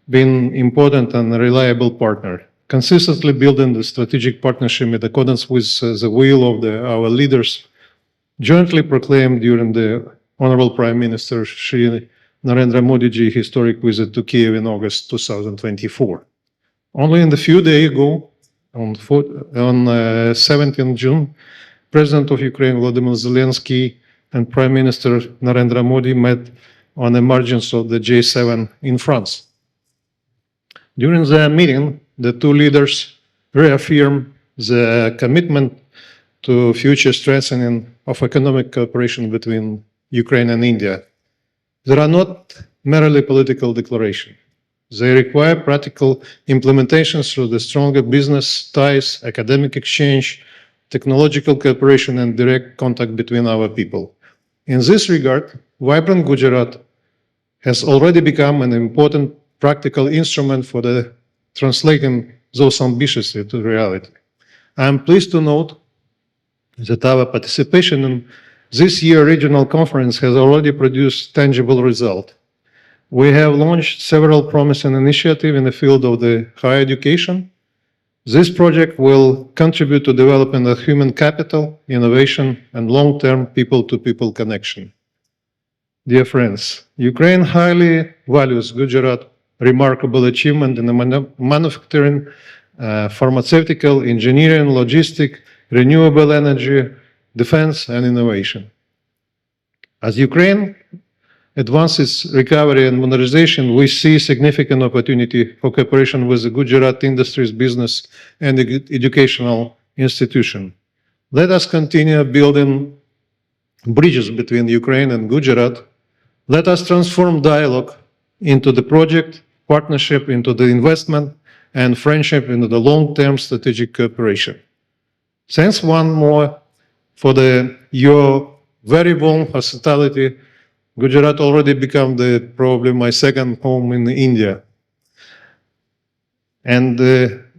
been important and reliable partner, consistently building the strategic partnership in accordance with the will of our leaders, jointly proclaimed during the Honorable Prime Minister Shri Narendra Modi ji historic visit to Kiev in August 2024. Only in the few days ago, on 17 June, President of Ukraine Volodymyr Zelensky and Prime Minister Narendra Modi met on the margins of the G7 in France. During the meeting, the two leaders reaffirmed the commitment to future strengthening of economic cooperation between Ukraine and India. They are not merely political declarations. They require practical implementation through the stronger business ties, academic exchange, technological cooperation, and direct contact between our people. In this regard, Vibrant Gujarat has already become an important practical instrument for the translating those ambitions into reality. I am pleased to note that our participation in this year's regional conference has already produced tangible results. We have launched several promising initiatives in the field of the higher education. This project will contribute to developing the human capital, innovation, and long-term people-to-people connection. Dear friends, Ukraine highly values Gujarat's remarkable achievement in the manufacturing, pharmaceutical, engineering, logistics, renewable energy, defense, and innovation. As Ukraine advances recovery and modernization, we see significant opportunity for cooperation with the Gujarat industries, business, and educational institution. Let us continue building bridges between Ukraine and Gujarat. Let us transform dialogue into the project, partnership into the investment, and friendship into the long-term strategic cooperation. Thanks one more for your very warm hospitality. Gujarat already become probably my second home in India. And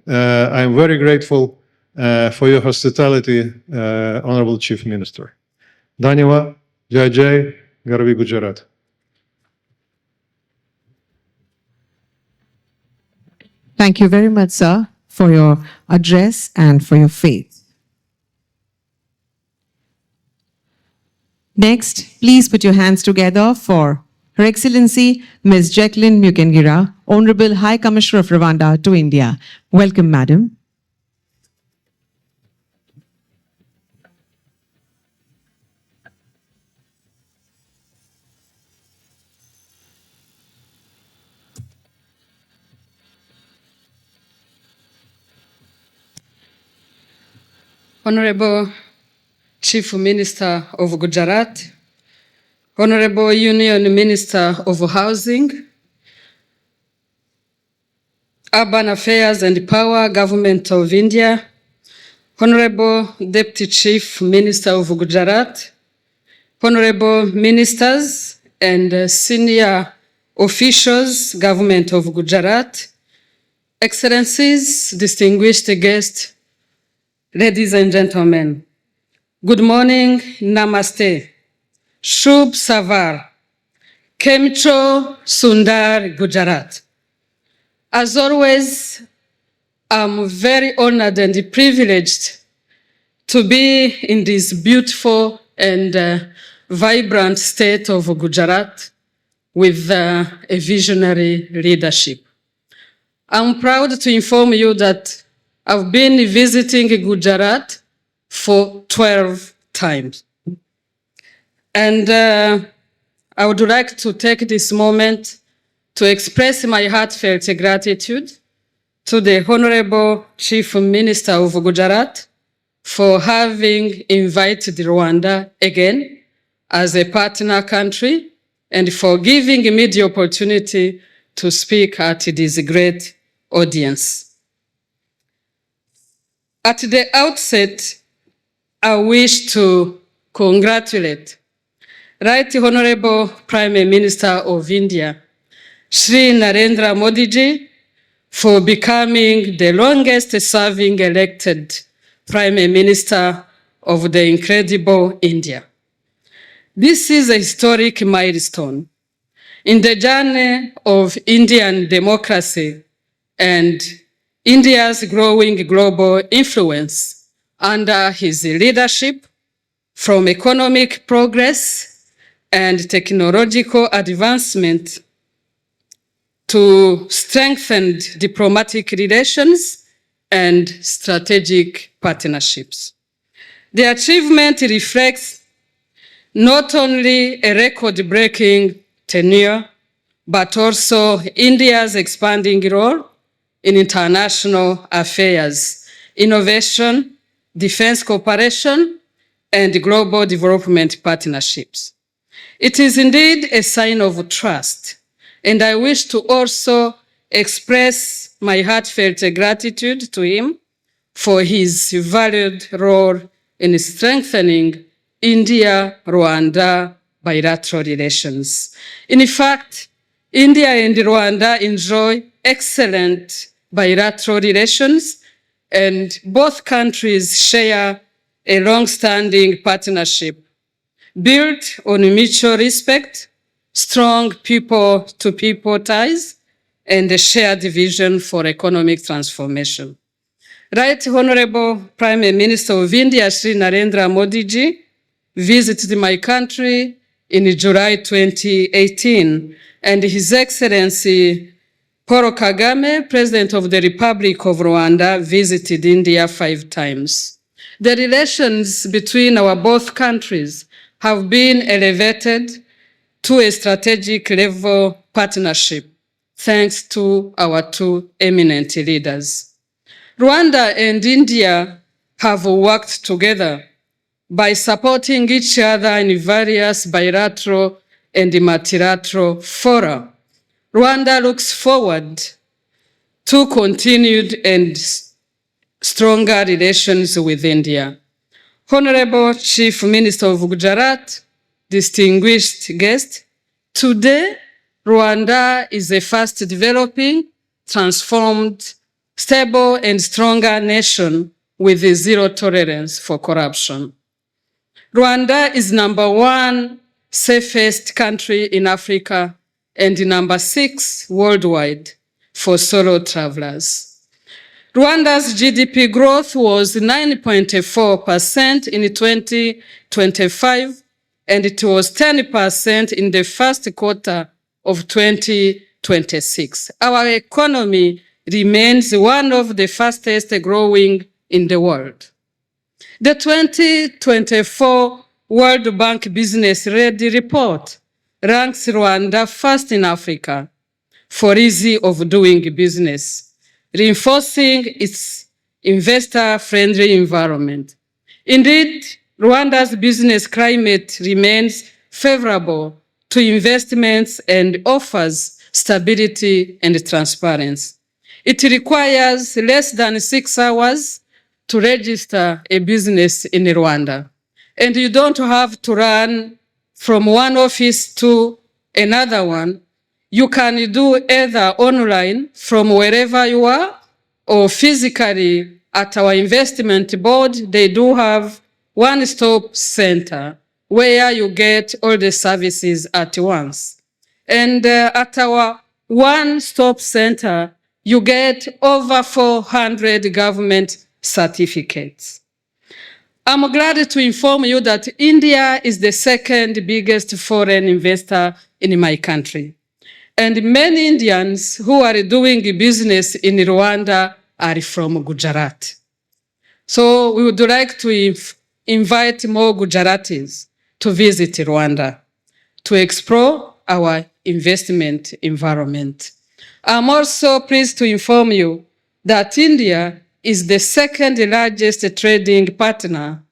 I'm very grateful for your hospitality, Honorable Chief Minister. Dhanyavad, Jai Jai, Garvi Gujarat. Thank you very much, sir, for your address and for your faith. Next, please put your hands together for Her Excellency Ms. Jacqueline Mukengira, Honorable High Commissioner of Rwanda to India. Welcome, Madam. Honorable Chief Minister of Gujarat, Honorable Union Minister of Housing, Urban Affairs and Power, Government of India, Honorable Deputy Chief Minister of Gujarat, Honorable Ministers and Senior Officials, Government of Gujarat, Excellencies, distinguished guests, ladies and gentlemen, good morning, namaste, Shubh Savar, Kemcho Sundar, Gujarat. As always, I'm very honored and privileged to be in this beautiful and vibrant state of Gujarat with a visionary leadership. I'm proud to inform you that I've been visiting Gujarat for 12 times. And I would like to take this moment to express my heartfelt gratitude to the Honorable Chief Minister of Gujarat for having invited Rwanda again as a partner country and for giving me the opportunity to speak at this great audience. At the outset, I wish to congratulate Right Honorable Prime Minister of India, Shri Narendra Modi ji, for becoming the longest serving elected Prime Minister of the incredible India. This is a historic milestone in the journey of Indian democracy and India's growing global influence under his leadership, from economic progress and technological advancement to strengthened diplomatic relations and strategic partnerships. The achievement reflects not only a record-breaking tenure, but also India's expanding role in international affairs, innovation, defense cooperation, and global development partnerships. It is indeed a sign of trust, and I wish to also express my heartfelt gratitude to him for his valued role in strengthening India-Rwanda bilateral relations. In fact, India and Rwanda enjoy excellent bilateral relations, and both countries share a long-standing partnership built on mutual respect, strong people-to-people ties, and a shared vision for economic transformation. Right Honorable Prime Minister of India, Shri Narendra Modi ji, visited my country in July 2018, and His Excellency Paul Kagame, President of the Republic of Rwanda, visited India 5 times. The relations between our both countries have been elevated to a strategic level partnership, thanks to our two eminent leaders. Rwanda and India have worked together by supporting each other in various bilateral and multilateral fora. Rwanda looks forward to continued and stronger relations with India. Honorable Chief Minister of Gujarat, distinguished guest, today Rwanda is a fast developing, transformed, stable and stronger nation with zero tolerance for corruption. Rwanda is #1 safest country in Africa and #6 worldwide for solo travelers. Rwanda's GDP growth was 9.4% in 2025 and it was 10% in the first quarter of 2026. Our economy remains one of the fastest growing in the world. The 2024 World Bank Business Ready Report ranks Rwanda first in Africa for ease of doing business, reinforcing its investor-friendly environment. Indeed, Rwanda's business climate remains favorable to investments and offers stability and transparency. It requires less than 6 hours to register a business in Rwanda, and you don't have to run from one office to another one. You can do either online from wherever you are or physically at our investment board. They do have one-stop center where you get all the services at once. And at our one-stop center, you get over 400 government certificates. I'm glad to inform you that India is the second biggest foreign investor in my country. And many Indians who are doing business in Rwanda are from Gujarat. So we would like to invite more Gujaratis to visit Rwanda to explore our investment environment. I'm also pleased to inform you that India is the second largest trading partner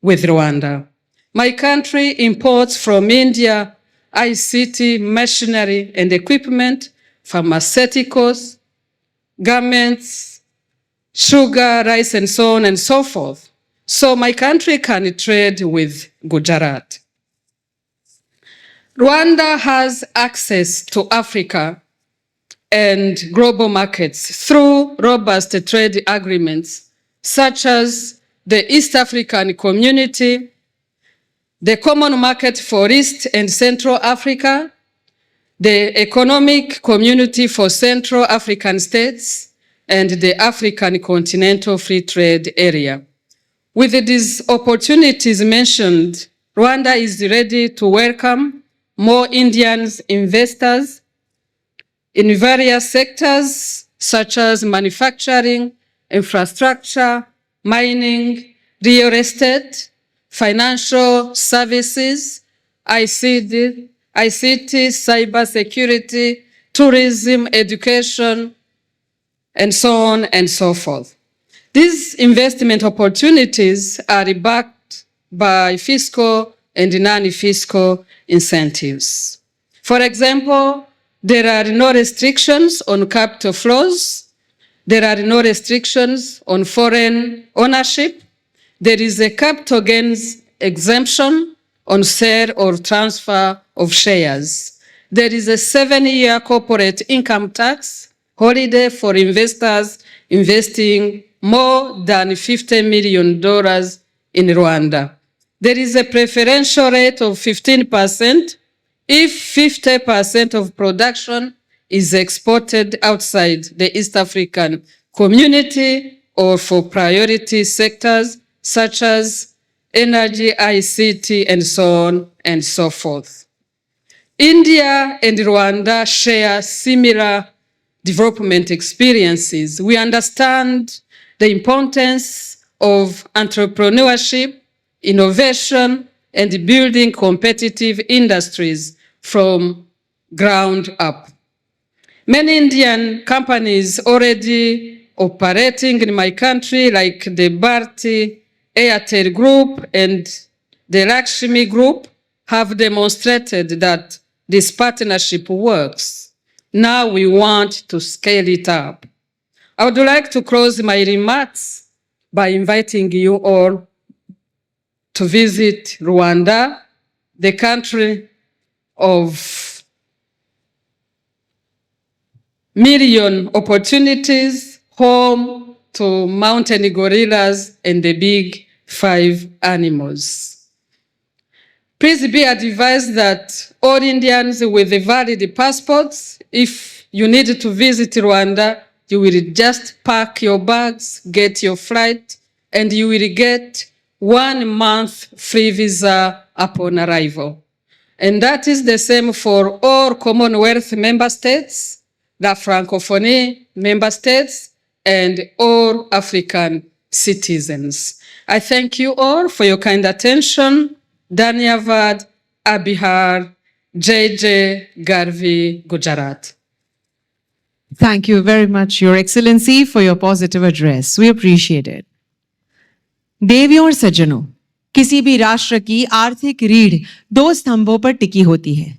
with Rwanda. My country imports from India ICT, machinery and equipment, pharmaceuticals, garments, sugar, rice, and so on and so forth. So my country can trade with Gujarat. Rwanda has access to Africa and global markets through robust trade agreements such as the East African Community, the Common Market for East and Central Africa, the Economic Community for Central African States, and the African Continental Free Trade Area. With these opportunities mentioned, Rwanda is ready to welcome more Indian investors in various sectors such as manufacturing, infrastructure, mining, real estate, financial services, ICT, cybersecurity, tourism, education, and so on and so forth. These investment opportunities are backed by fiscal and non-fiscal incentives. For example, there are no restrictions on capital flows. There are no restrictions on foreign ownership. There is a capital gains exemption on sale or transfer of shares. There is a 7-year corporate income tax holiday for investors investing more than $50 million in Rwanda. There is a preferential rate of 15% if 50% of production is exported outside the East African Community or for priority sectors such as energy, ICT, and so on and so forth. India and Rwanda share similar development experiences. We understand the importance of entrepreneurship, innovation, and building competitive industries from ground up. Many Indian companies already operating in my country, like the Bharti Airtel Group and the Lakshmi Group, have demonstrated that this partnership works. Now we want to scale it up. I would like to close my remarks by inviting you all to visit Rwanda, the country of million opportunities, home to mountain gorillas and the big 5 animals. Please be advised that all Indians with valid passports, if you need to visit Rwanda, you will just pack your bags, get your flight, and you will get 1 month free visa upon arrival. And that is the same for all Commonwealth member states, the Francophonie member states, and all African citizens. I thank you all for your kind attention. Dhanyavad, Abihar, JJ, Garvi, Gujarat. Thank you very much, Your Excellency, for your positive address. We appreciate it. देवियों और सज्जनों, किसी भी राष्ट्र की आर्थिक रीढ़ दो स्तंभों पर टिकी होती है।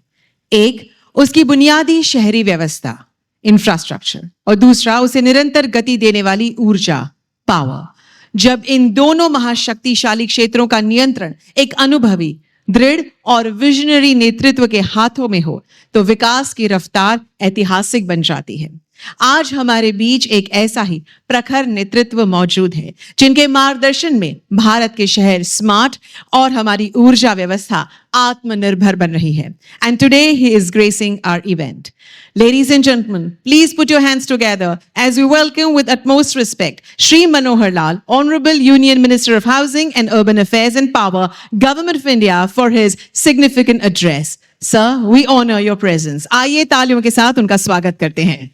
एक, उसकी बुनियादी शहरी व्यवस्था, इंफ्रास्ट्रक्चर, और दूसरा उसे निरंतर गति देने वाली ऊर्जा, पावर। जब इन दोनों महाशक्तिशाली क्षेत्रों का नियंत्रण एक अनुभवी, दृढ़ और विजनरी नेतृत्व के हाथों में हो, तो विकास की रफ्तार ऐतिहासिक बन जाती है। आज हमारे बीच एक ऐसा ही प्रखर नेतृत्व मौजूद है, जिनके मार्गदर्शन में भारत के शहर स्मार्ट और हमारी ऊर्जा व्यवस्था आत्मनिर्भर बन रही है। And today he is gracing our event. Ladies and gentlemen, please put your hands together as we welcome with utmost respect Shri Manohar Lal, Honorable Union Minister of Housing and Urban Affairs and Power, Government of India, for his significant address. Sir, we honor your presence. आइए तालियों के साथ उनका स्वागत करते हैं।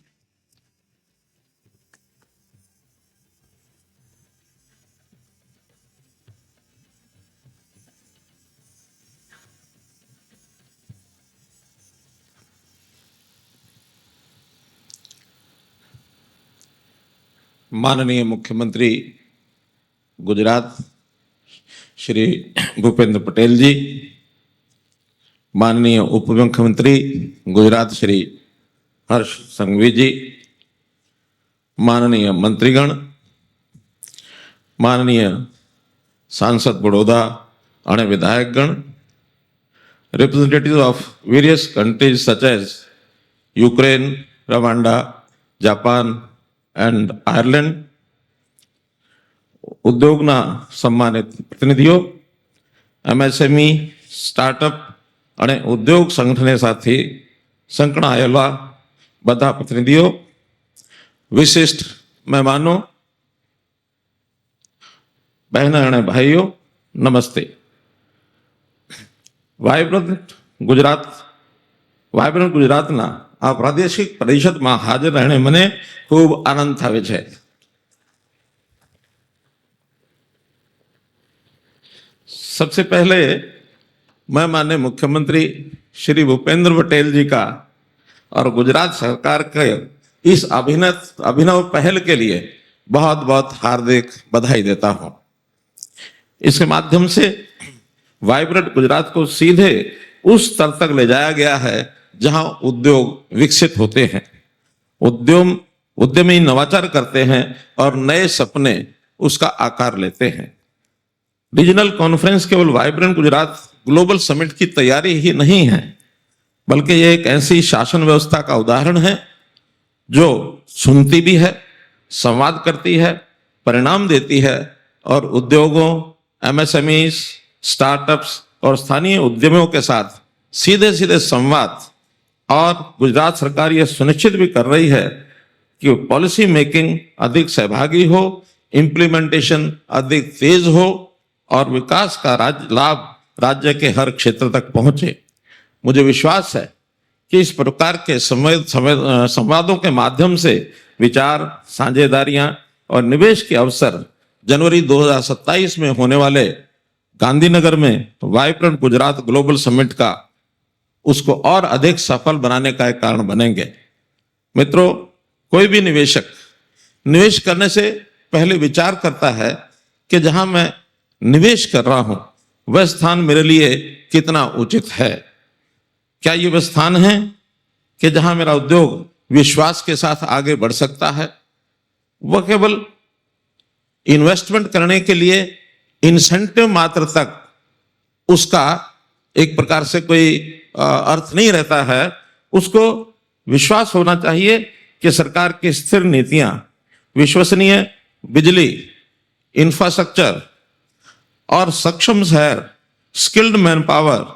माननीय मुख्यमंत्री गुजरात श्री भूपेंद्र पटेल जी, माननीय उप मुख्यमंत्री गुजरात श्री हर्ष संघवी जी, माननीय मंत्रीगण, माननीय सांसद बड़ौदा और विधायकगण, representatives of various countries such as Ukraine, Rwanda, Japan and Ireland, ઉદ્યોગના સન્માનિત પ્રતિનિધિઓ, MSME, સ્ટાર્ટઅપ અને ઉદ્યોગ સંગઠન સાથે સંકળાયેલા બધા પ્રતિનિધિઓ, વિશિષ્ટ મહેમાનો, બહેનો અને ભાઈઓ, નમસ્તે. વાઇબ્રન્ટ ગુજરાતના આ પ્રાદેશિક પરિષદમાં હાજર રહીને મને ખૂબ આનંદ થાય છે. सबसे पहले मैं माननीय मुख्यमंत्री श्री भूपेंद्र पटेल जी का और गुजरात सरकार के इस अभिनव पहल के लिए बहुत बहुत हार्दिक बधाई देता हूं. इसके माध्यम से वाइब्रेंट गुजरात को सीधे उस स्तर तक ले जाया गया है जहां उद्योग विकसित होते हैं, उद्यमी नवाचार करते हैं और नए सपने उसका आकार लेते हैं. रीजनल कॉन्फ्रेंस केवल वाइब्रेंट गुजरात ग्लोबल समिट की तैयारी ही नहीं है, बल्कि यह एक ऐसी शासन व्यवस्था का उदाहरण है जो सुनती भी है, संवाद करती है, परिणाम देती है और उद्योगों, MSMEs, स्टार्टअप्स और स्थानीय उद्यमियों के साथ सीधे सीधे संवाद. और गुजरात सरकार यह सुनिश्चित भी कर रही है कि पॉलिसी मेकिंग अधिक सहभागी हो, इम्प्लीमेंटेशन अधिक तेज हो और विकास का लाभ राज्य के हर क्षेत्र तक पहुंचे. मुझे विश्वास है कि इस प्रकार के संवादों के माध्यम से विचार, साझेदारियां और निवेश के अवसर जनवरी 2027 में होने वाले गांधीनगर में वाइब्रेंट गुजरात ग्लोबल समिट का उसको और अधिक सफल बनाने का एक कारण बनेंगे. मित्रों, कोई भी निवेशक निवेश करने से पहले विचार करता है कि जहां मैं निवेश कर रहा हूं वह स्थान मेरे लिए कितना उचित है. क्या ये वह स्थान है कि जहां मेरा उद्योग विश्वास के साथ आगे बढ़ सकता है? वह केवल इन्वेस्टमेंट करने के लिए इंसेंटिव मात्र तक उसका एक प्रकार से कोई अर्थ नहीं रहता है. उसको विश्वास होना चाहिए कि सरकार की स्थिर नीतियां, विश्वसनीय बिजली, इंफ्रास्ट्रक्चर और सक्षम शहर, स्किल्ड मैन पावर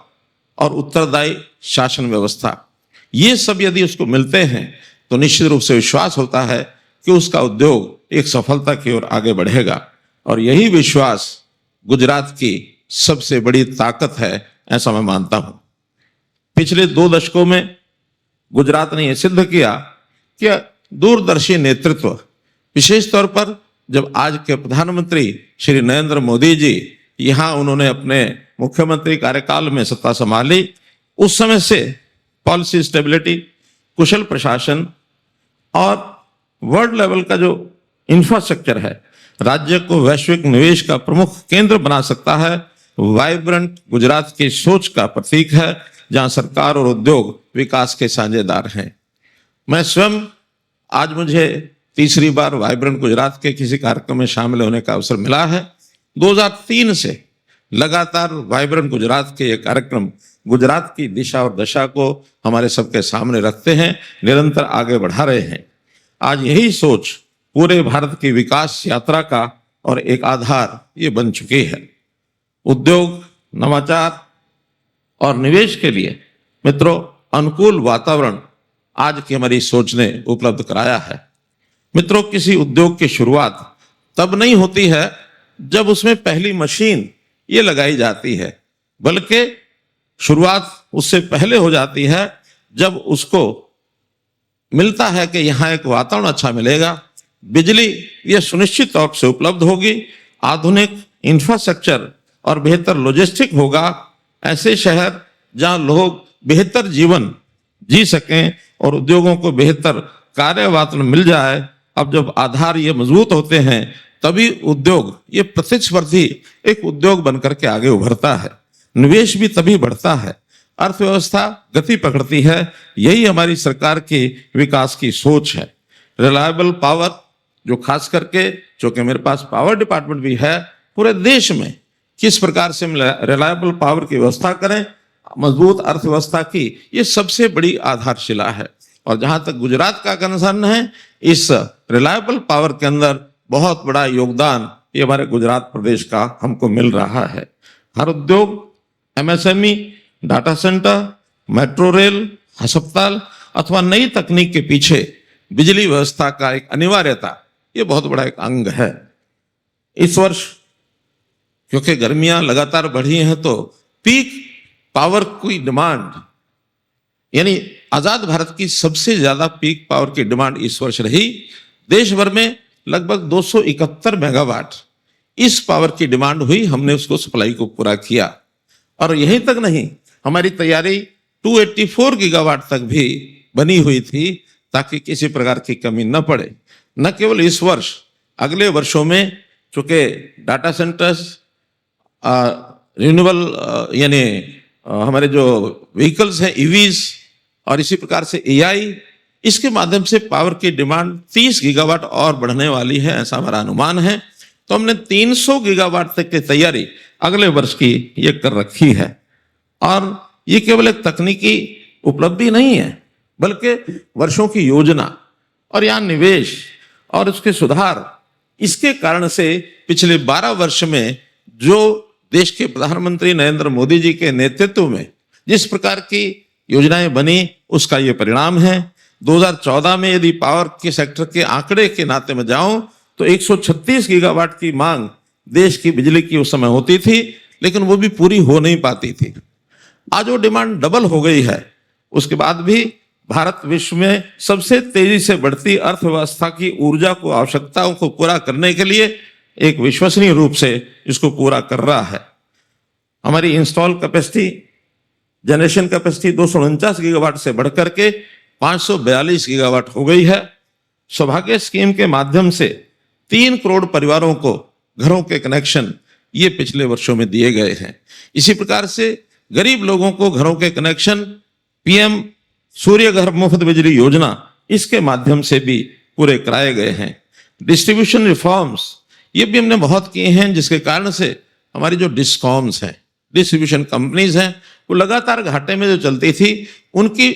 और उत्तरदायी शासन व्यवस्था, ये सब यदि उसको मिलते हैं तो निश्चित रूप से विश्वास होता है कि उसका उद्योग एक सफलता की ओर आगे बढ़ेगा. और यही विश्वास गुजरात की सबसे बड़ी ताकत है ऐसा मैं मानता हूं। पिछले 2 दशकों में गुजरात ने यह सिद्ध किया कि दूरदर्शी नेतृत्व, विशेष तौर पर जब आज के प्रधानमंत्री श्री नरेंद्र मोदी जी यहां उन्होंने अपने मुख्यमंत्री कार्यकाल में सत्ता संभाली, उस समय से पॉलिसी स्टेबिलिटी, कुशल प्रशासन और वर्ल्ड लेवल का जो इंफ्रास्ट्रक्चर है, राज्य को वैश्विक निवेश का प्रमुख केंद्र बना सकता है। वाइब्रेंट गुजरात की सोच का प्रतीक है, जहां सरकार और उद्योग विकास के साझेदार हैं। मैं स्वयं आज मुझे तीसरी बार वाइब्रेंट गुजरात के किसी कार्यक्रम में शामिल होने का अवसर मिला है। 2003 से लगातार वाइब्रेंट गुजरात के ये कार्यक्रम गुजरात की दिशा और दशा को हमारे सबके सामने रखते हैं, निरंतर आगे बढ़ा रहे हैं। आज यही सोच पूरे भारत की विकास यात्रा का और एक आधार ये बन चुकी है। उद्योग, नवाचार और निवेश के लिए मित्रों अनुकूल वातावरण आज की हमारी सोच ने उपलब्ध कराया है। मित्रों, किसी उद्योग की शुरुआत तब नहीं होती है जब उसमें पहली मशीन ये लगाई जाती है, बल्कि शुरुआत उससे पहले हो जाती है जब उसको मिलता है कि यहाँ एक वातावरण अच्छा मिलेगा, बिजली ये सुनिश्चित तौर से उपलब्ध होगी, आधुनिक इंफ्रास्ट्रक्चर और बेहतर लॉजिस्टिक होगा। ऐसे शहर जहाँ लोग बेहतर जीवन जी सकें और उद्योगों को बेहतर कार्य वातावरण मिल जाए। अब जब आधार ये मजबूत होते हैं तभी उद्योग ये प्रतिस्पर्धी एक उद्योग बनकर के आगे उभरता है, निवेश भी तभी बढ़ता है, अर्थव्यवस्था गति पकड़ती है। यही हमारी सरकार की विकास की सोच है। रिलायबल पावर, जो खास करके चूंकि मेरे पास पावर डिपार्टमेंट भी है, पूरे देश में किस प्रकार से हम रिलायबल पावर की व्यवस्था करें, मजबूत अर्थव्यवस्था की, ये सबसे बड़ी आधारशिला है। और जहां तक गुजरात का कंसर्न है, इस रिलायबल पावर के अंदर बहुत बड़ा योगदान ये हमारे गुजरात प्रदेश का हमको मिल रहा है। हर उद्योग, MSME, data centre, metro rail, अस्पताल अथवा नई तकनीक के पीछे बिजली व्यवस्था का एक अनिवार्यता, ये बहुत बड़ा एक अंग है। इस वर्ष क्योंकि गर्मियां लगातार बढ़ी हैं, तो पीक पावर की डिमांड, यानी आजाद भारत की सबसे ज्यादा पीक पावर की डिमांड इस वर्ष रही। देश भर में लगभग 271 मेगावाट इस पावर की डिमांड हुई, हमने उसको सप्लाई को पूरा किया। और यहीं तक नहीं, हमारी तैयारी 284 गीगावाट तक भी बनी हुई थी, ताकि किसी प्रकार की कमी न पड़े। न केवल इस वर्ष, अगले वर्षों में चूंकि डाटा सेंटर्स, रिन्यूएबल यानी हमारे जो व्हीकल्स हैं ईवीज, और इसी प्रकार से एआई, इसके माध्यम से पावर की डिमांड 30 गीगावाट और बढ़ने वाली है, ऐसा हमारा अनुमान है। तो हमने 300 गीगावाट तक की तैयारी अगले वर्ष की ये कर रखी है। और ये केवल एक तकनीकी उपलब्धि नहीं है, बल्कि वर्षों की योजना और यहाँ निवेश और उसके सुधार, इसके कारण से पिछले 12 वर्ष में जो देश के प्रधानमंत्री नरेंद्र मोदी जी के नेतृत्व में जिस प्रकार की योजनाएं बनी, उसका ये परिणाम है। 2014 में यदि पावर के सेक्टर के आंकड़े के नाते में जाऊं तो 136 गीगावाट की मांग देश की बिजली की उस समय होती थी, लेकिन वो भी पूरी हो नहीं पाती थी। आज वो डिमांड डबल हो गई है। उसके बाद भी भारत विश्व में सबसे तेजी से बढ़ती अर्थव्यवस्था की ऊर्जा को, आवश्यकताओं को पूरा करने के लिए एक विश्वसनीय रूप से इसको पूरा कर रहा है। हमारी install capacity, generation capacity 249 gigawatt से बढ़कर के 542 गीगावाट हो गई है। सौभाग्य स्कीम के माध्यम से 3 करोड़ परिवारों को घरों के कनेक्शन ये पिछले वर्षों में दिए गए हैं। इसी प्रकार से गरीब लोगों को घरों के कनेक्शन, पीएम सूर्य घर मुफ्त बिजली योजना, इसके माध्यम से भी पूरे कराए गए हैं। डिस्ट्रीब्यूशन रिफॉर्म्स ये भी हमने बहुत किए हैं, जिसके कारण से हमारी जो डिस्कॉम्स हैं, डिस्ट्रीब्यूशन कंपनीज हैं, वो लगातार घाटे में जो चलती थी, उनकी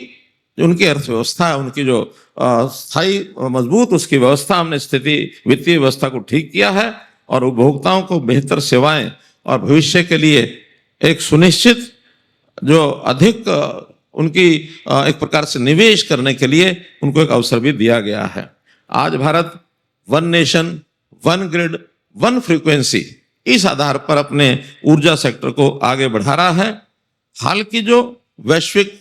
अर्थव्यवस्था, उनकी जो स्थायी मजबूत उसकी व्यवस्था, हमने स्थिति, वित्तीय व्यवस्था को ठीक किया है और उपभोक्ताओं को बेहतर सेवाएं और भविष्य के लिए एक सुनिश्चित जो अधिक उनकी एक प्रकार से निवेश करने के लिए उनको एक अवसर भी दिया गया है। आज Bharat one nation, one grid, one frequency, इस आधार पर अपने ऊर्जा सेक्टर को आगे बढ़ा रहा है। हाल की जो वैश्विक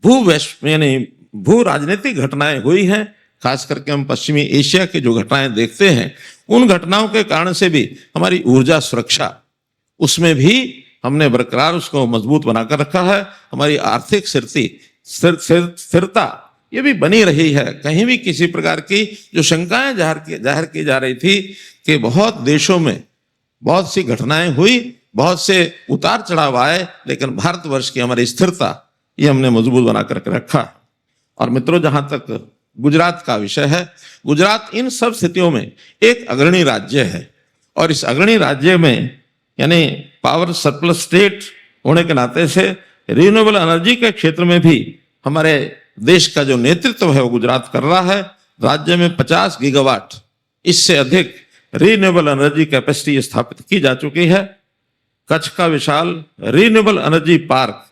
भू राजनीतिक घटनाएं हुई हैं, खास करके हम पश्चिमी एशिया की जो घटनाएं देखते हैं, उन घटनाओं के कारण से भी हमारी ऊर्जा सुरक्षा, उसमें भी हमने बरकरार उसको मजबूत बनाकर रखा है। हमारी आर्थिक स्थिरता ये भी बनी रही है। कहीं भी किसी प्रकार की जो शंकाएं जाहिर की जा रही थी कि बहुत देशों में बहुत सी घटनाएं हुई, बहुत से उतार चढ़ाव आए, लेकिन भारतवर्ष की हमारी स्थिरता ये हमने मजबूत बना करके रखा। और मित्रों, जहां तक गुजरात का विषय है, गुजरात इन सब स्थितियों में एक अग्रणी राज्य है। और इस अग्रणी राज्य में यानी पावर सरप्लस स्टेट होने के नाते से रिन्यूएबल एनर्जी के क्षेत्र में भी हमारे देश का जो नेतृत्व है वो गुजरात कर रहा है। राज्य में 50 गीगावाट इससे अधिक रिन्यूएबल एनर्जी कैपेसिटी स्थापित की जा चुकी है। कच्छ का विशाल रिन्यूएबल एनर्जी पार्क,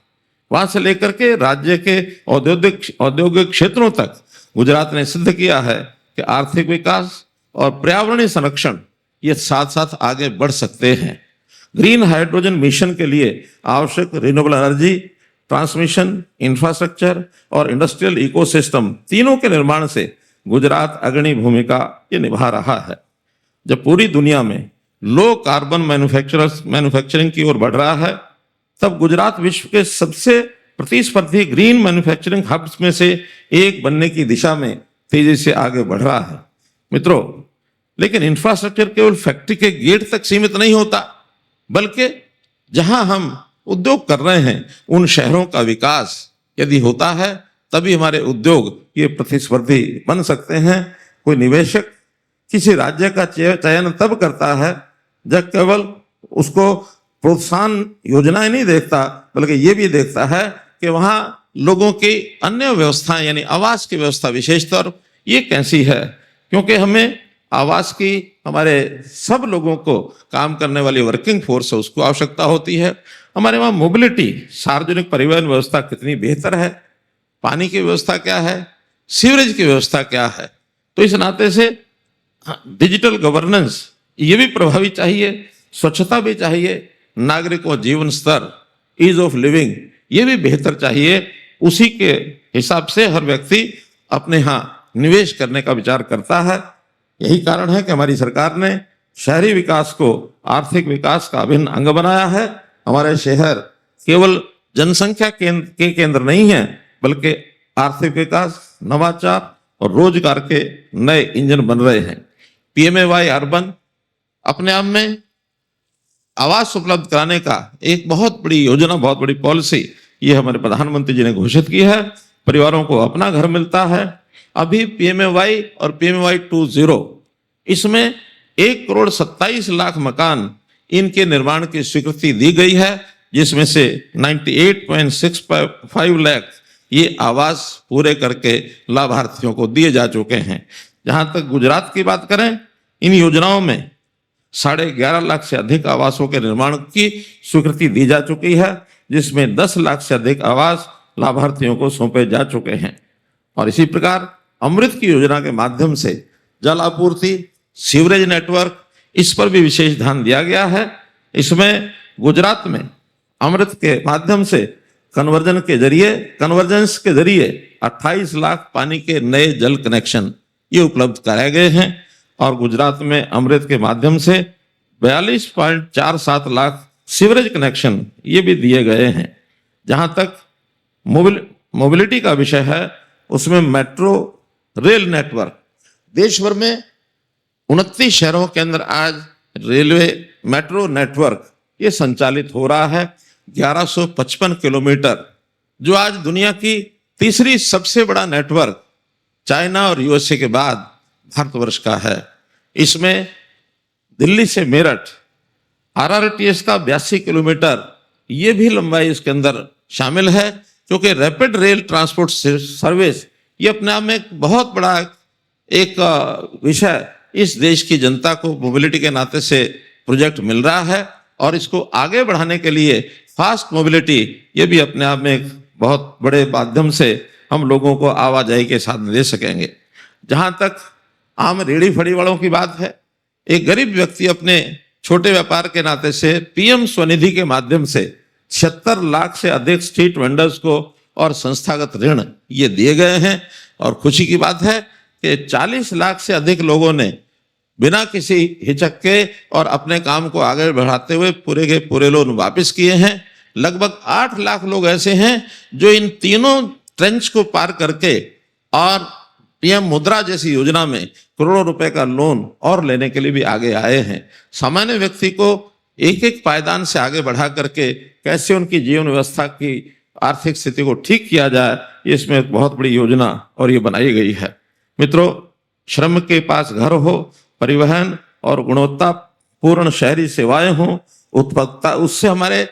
वहां से लेकर के राज्य के औद्योगिक क्षेत्रों तक गुजरात ने सिद्ध किया है कि आर्थिक विकास और पर्यावरणीय संरक्षण ये साथ साथ आगे बढ़ सकते हैं। ग्रीन हाइड्रोजन मिशन के लिए आवश्यक रिन्यूएबल एनर्जी, ट्रांसमिशन, इंफ्रास्ट्रक्चर और इंडस्ट्रियल इकोसिस्टम तीनों के निर्माण से गुजरात अग्रणी भूमिका ये निभा रहा है। जब पूरी दुनिया में लो कार्बन मैन्युफैक्चरिंग की ओर बढ़ रहा है, तब गुजरात विश्व के सबसे प्रतिस्पर्धी ग्रीन मैन्युफैक्चरिंग हब्स में से एक बनने की दिशा में तेजी से आगे बढ़ रहा है। मित्रों, लेकिन इंफ्रास्ट्रक्चर केवल फैक्ट्री के गेट तक सीमित नहीं होता, बल्कि जहां हम उद्योग कर रहे हैं उन शहरों का विकास यदि होता है, तभी हमारे उद्योग ये प्रतिस्पर्धी बन सकते हैं। कोई निवेशक किसी राज्य का चयन तब करता है जब केवल उसको प्रोत्साहन योजनाएं नहीं देखता, बल्कि ये भी देखता है कि वहां लोगों की अन्य व्यवस्थाएं यानी आवास की व्यवस्था विशेषतर ये कैसी है, क्योंकि हमें आवास की हमारे सब लोगों को काम करने वाली वर्किंग फोर्स है उसको आवश्यकता होती है। हमारे वहाँ मोबिलिटी, सार्वजनिक परिवहन व्यवस्था कितनी बेहतर है, पानी की व्यवस्था क्या है, सीवरेज की व्यवस्था क्या है। तो इस नाते से डिजिटल गवर्नेंस ये भी प्रभावी चाहिए, स्वच्छता भी चाहिए, नागरिकों जीवन स्तर, ईज ऑफ लिविंग ये भी बेहतर चाहिए। उसी के हिसाब से हर व्यक्ति अपने यहाँ निवेश करने का विचार करता है। यही कारण है कि हमारी सरकार ने शहरी विकास को आर्थिक विकास का अभिन्न अंग बनाया है। हमारे शहर केवल जनसंख्या के केंद्र नहीं है, बल्कि आर्थिक विकास, नवाचार और रोजगार के नए इंजन बन रहे हैं। पीएमएवाई अर्बन अपने आप में आवास उपलब्ध कराने का एक बहुत बड़ी योजना, बहुत बड़ी पॉलिसी ये हमारे प्रधानमंत्री जी ने घोषित की है। परिवारों को अपना घर मिलता है। अभी पीएमएवाई और पीएमएवाई 2.0 इसमें 1,27,00,000 मकान इनके निर्माण की स्वीकृति दी गई है, जिसमें से 98.65 लाख ये आवास पूरे करके लाभार्थियों को दिए जा चुके हैं। जहां तक गुजरात की बात करें, इन योजनाओं में 11.5 लाख से अधिक आवासों के निर्माण की स्वीकृति दी जा चुकी है, जिसमें 10 लाख से अधिक आवास लाभार्थियों को सौंपे जा चुके हैं। और इसी प्रकार अमृत की योजना के माध्यम से जल आपूर्ति, सीवरेज नेटवर्क, इस पर भी विशेष ध्यान दिया गया है। इसमें गुजरात में अमृत के माध्यम से कन्वर्जेंस के जरिए 28 लाख पानी के नए जल कनेक्शन ये उपलब्ध कराए गए हैं। और गुजरात में अमृत के माध्यम से 42.47 लाख सीवरेज कनेक्शन ये भी दिए गए हैं। जहां तक मोबिलिटी का विषय है, उसमें मेट्रो रेल नेटवर्क देश भर में 29 शहरों के अंदर आज रेलवे मेट्रो नेटवर्क ये संचालित हो रहा है। 1155 किलोमीटर, जो आज दुनिया की तीसरी सबसे बड़ा नेटवर्क चाइना और यूएसए के बाद भारतवर्ष का है। इसमें दिल्ली से मेरठ RRTS का 82 किलोमीटर ये भी लंबाई इसके अंदर शामिल है, क्योंकि रैपिड रेल ट्रांसपोर्ट सर्विस ये अपने आप में एक बहुत बड़ा एक विषय इस देश की जनता को मोबिलिटी के नाते से प्रोजेक्ट मिल रहा है। और इसको आगे बढ़ाने के लिए फास्ट मोबिलिटी ये भी अपने आप में एक बहुत बड़े माध्यम से हम लोगों को आवाजाही के साधन दे सकेंगे। जहां तक आम रेहड़ी फड़ी वालों की बात है, एक गरीब व्यक्ति अपने छोटे व्यापार के नाते से PM स्वनिधि के माध्यम से 76 लाख से अधिक स्ट्रीट वेंडर्स को और संस्थागत ऋण ये दिए गए हैं। और खुशी की बात है कि 40 लाख से अधिक लोगों ने बिना किसी हिचक के और अपने काम को आगे बढ़ाते हुए पूरे के पूरे लोन वापस किए हैं। लगभग 8 लाख लोग ऐसे हैं जो इन तीनों ट्रेंच को पार करके और पीएम मुद्रा जैसी योजना में करोड़ों रुपए का लोन और लेने के लिए भी आगे आए हैं। सामान्य व्यक्ति को एक एक पायदान से आगे बढ़ा करके कैसे उनकी जीवन व्यवस्था की आर्थिक स्थिति को ठीक किया जाए, ये इसमें एक बहुत बड़ी योजना और ये बनाई गई है। मित्रों, श्रम के पास घर हो, परिवहन और गुणवत्तापूर्ण शहरी सेवाएं हों, उत्पादकता, उससे हमारे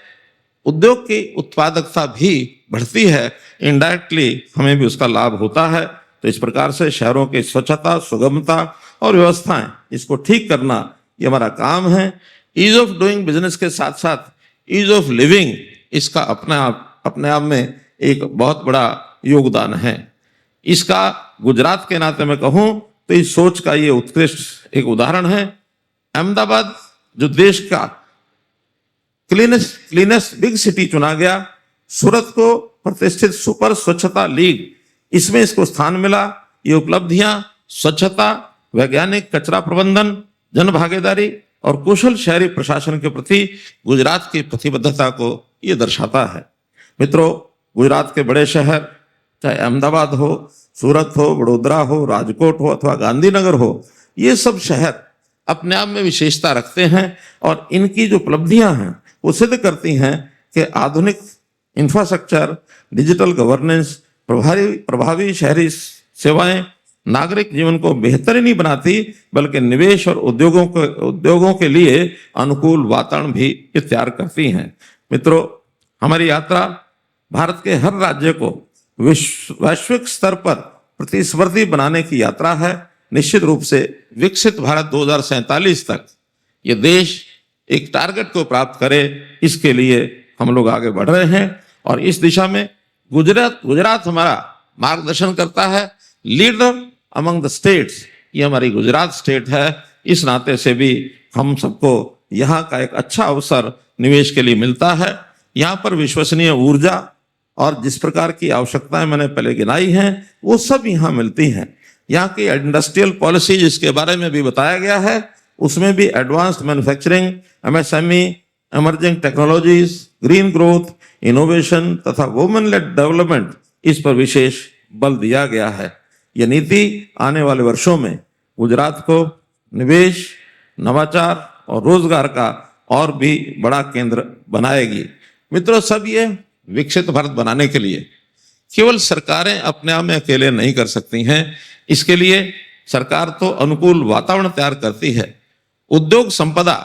उद्योग की उत्पादकता भी बढ़ती है, इनडायरेक्टली हमें भी उसका लाभ होता है। तो इस प्रकार से शहरों की स्वच्छता, सुगमता और व्यवस्थाएं, इसको ठीक करना ये हमारा काम है। ईज ऑफ डूइंग बिजनेस के साथ साथ ईज ऑफ लिविंग, इसका अपने आप में एक बहुत बड़ा योगदान है। इसका गुजरात के नाते मैं कहूं तो इस सोच का ये उत्कृष्ट एक उदाहरण है। अहमदाबाद जो देश का क्लीनेस्ट बिग सिटी चुना गया, सूरत को प्रतिष्ठित सुपर स्वच्छता लीग, इसमें इसको स्थान मिला। ये उपलब्धियां स्वच्छता, वैज्ञानिक कचरा प्रबंधन, जन भागीदारी और कुशल शहरी प्रशासन के प्रति गुजरात की प्रतिबद्धता को ये दर्शाता है। मित्रों, गुजरात के बड़े शहर, चाहे अहमदाबाद हो, सूरत हो, वडोदरा हो, राजकोट हो अथवा गांधीनगर हो, ये सब शहर अपने आप में विशेषता रखते हैं और इनकी जो उपलब्धियां हैं वो सिद्ध करती हैं कि आधुनिक इंफ्रास्ट्रक्चर, डिजिटल गवर्नेंस, प्रभावी शहरी सेवाएं नागरिक जीवन को बेहतर ही नहीं बनाती बल्कि निवेश और उद्योगों के लिए अनुकूल वातावरण भी तैयार करती हैं। मित्रों, हमारी यात्रा भारत के हर राज्य को वैश्विक स्तर पर प्रतिस्पर्धी बनाने की यात्रा है। निश्चित रूप से विकसित भारत 2047 तक ये देश एक टारगेट को प्राप्त करे, इसके लिए हम लोग आगे बढ़ रहे हैं और इस दिशा में गुजरात हमारा मार्गदर्शन करता है। लीडर अमंग द स्टेट्स, ये हमारी गुजरात स्टेट है। इस नाते से भी हम सबको यहाँ का एक अच्छा अवसर निवेश के लिए मिलता है। यहाँ पर विश्वसनीय ऊर्जा और जिस प्रकार की आवश्यकताएं मैंने पहले गिनाई हैं वो सब यहाँ मिलती हैं। यहाँ की इंडस्ट्रियल पॉलिसी जिसके बारे में भी बताया गया है, उसमें भी advanced manufacturing, MSME, emerging technologies, green growth, innovation तथा वुमेन लेड डेवलपमेंट, इस पर विशेष बल दिया गया है। यह नीति आने वाले वर्षों में गुजरात को निवेश, नवाचार और रोजगार का और भी बड़ा केंद्र बनाएगी। मित्रों, सब ये विकसित भारत बनाने के लिए केवल सरकारें अपने आप में अकेले नहीं कर सकती हैं। इसके लिए सरकार तो अनुकूल वातावरण तैयार करती है, उद्योग संपदा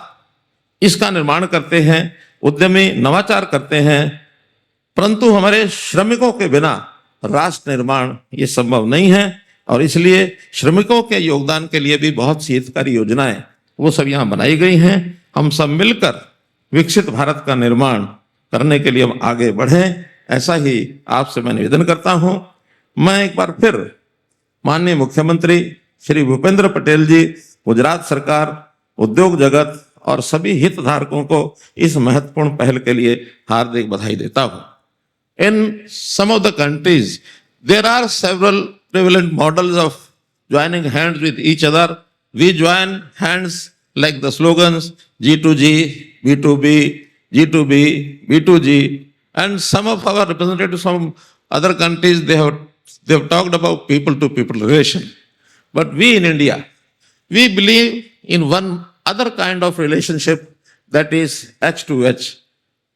इसका निर्माण करते हैं, उद्यमी नवाचार करते हैं, परंतु हमारे श्रमिकों के बिना राष्ट्र निर्माण ये संभव नहीं है और इसलिए श्रमिकों के योगदान के लिए भी बहुत सी हितकारी योजनाएं वो सब यहाँ बनाई गई हैं। हम सब मिलकर विकसित भारत का निर्माण करने के लिए हम आगे बढ़ें, ऐसा ही आपसे मैं निवेदन करता हूं। मैं एक बार फिर माननीय मुख्यमंत्री श्री भूपेंद्र पटेल जी, गुजरात सरकार, उद्योग जगत और सभी हितधारकों को इस महत्वपूर्ण पहल के लिए हार्दिक बधाई देता हूं। In some of the countries, there are several prevalent models of joining hands with each other. We join hands like the slogans G2G, B2B, G2B, B2G, and some of our representatives from other countries, they have talked about people-to-people relation. But we in India, we believe in one other kind of relationship, that is H2H.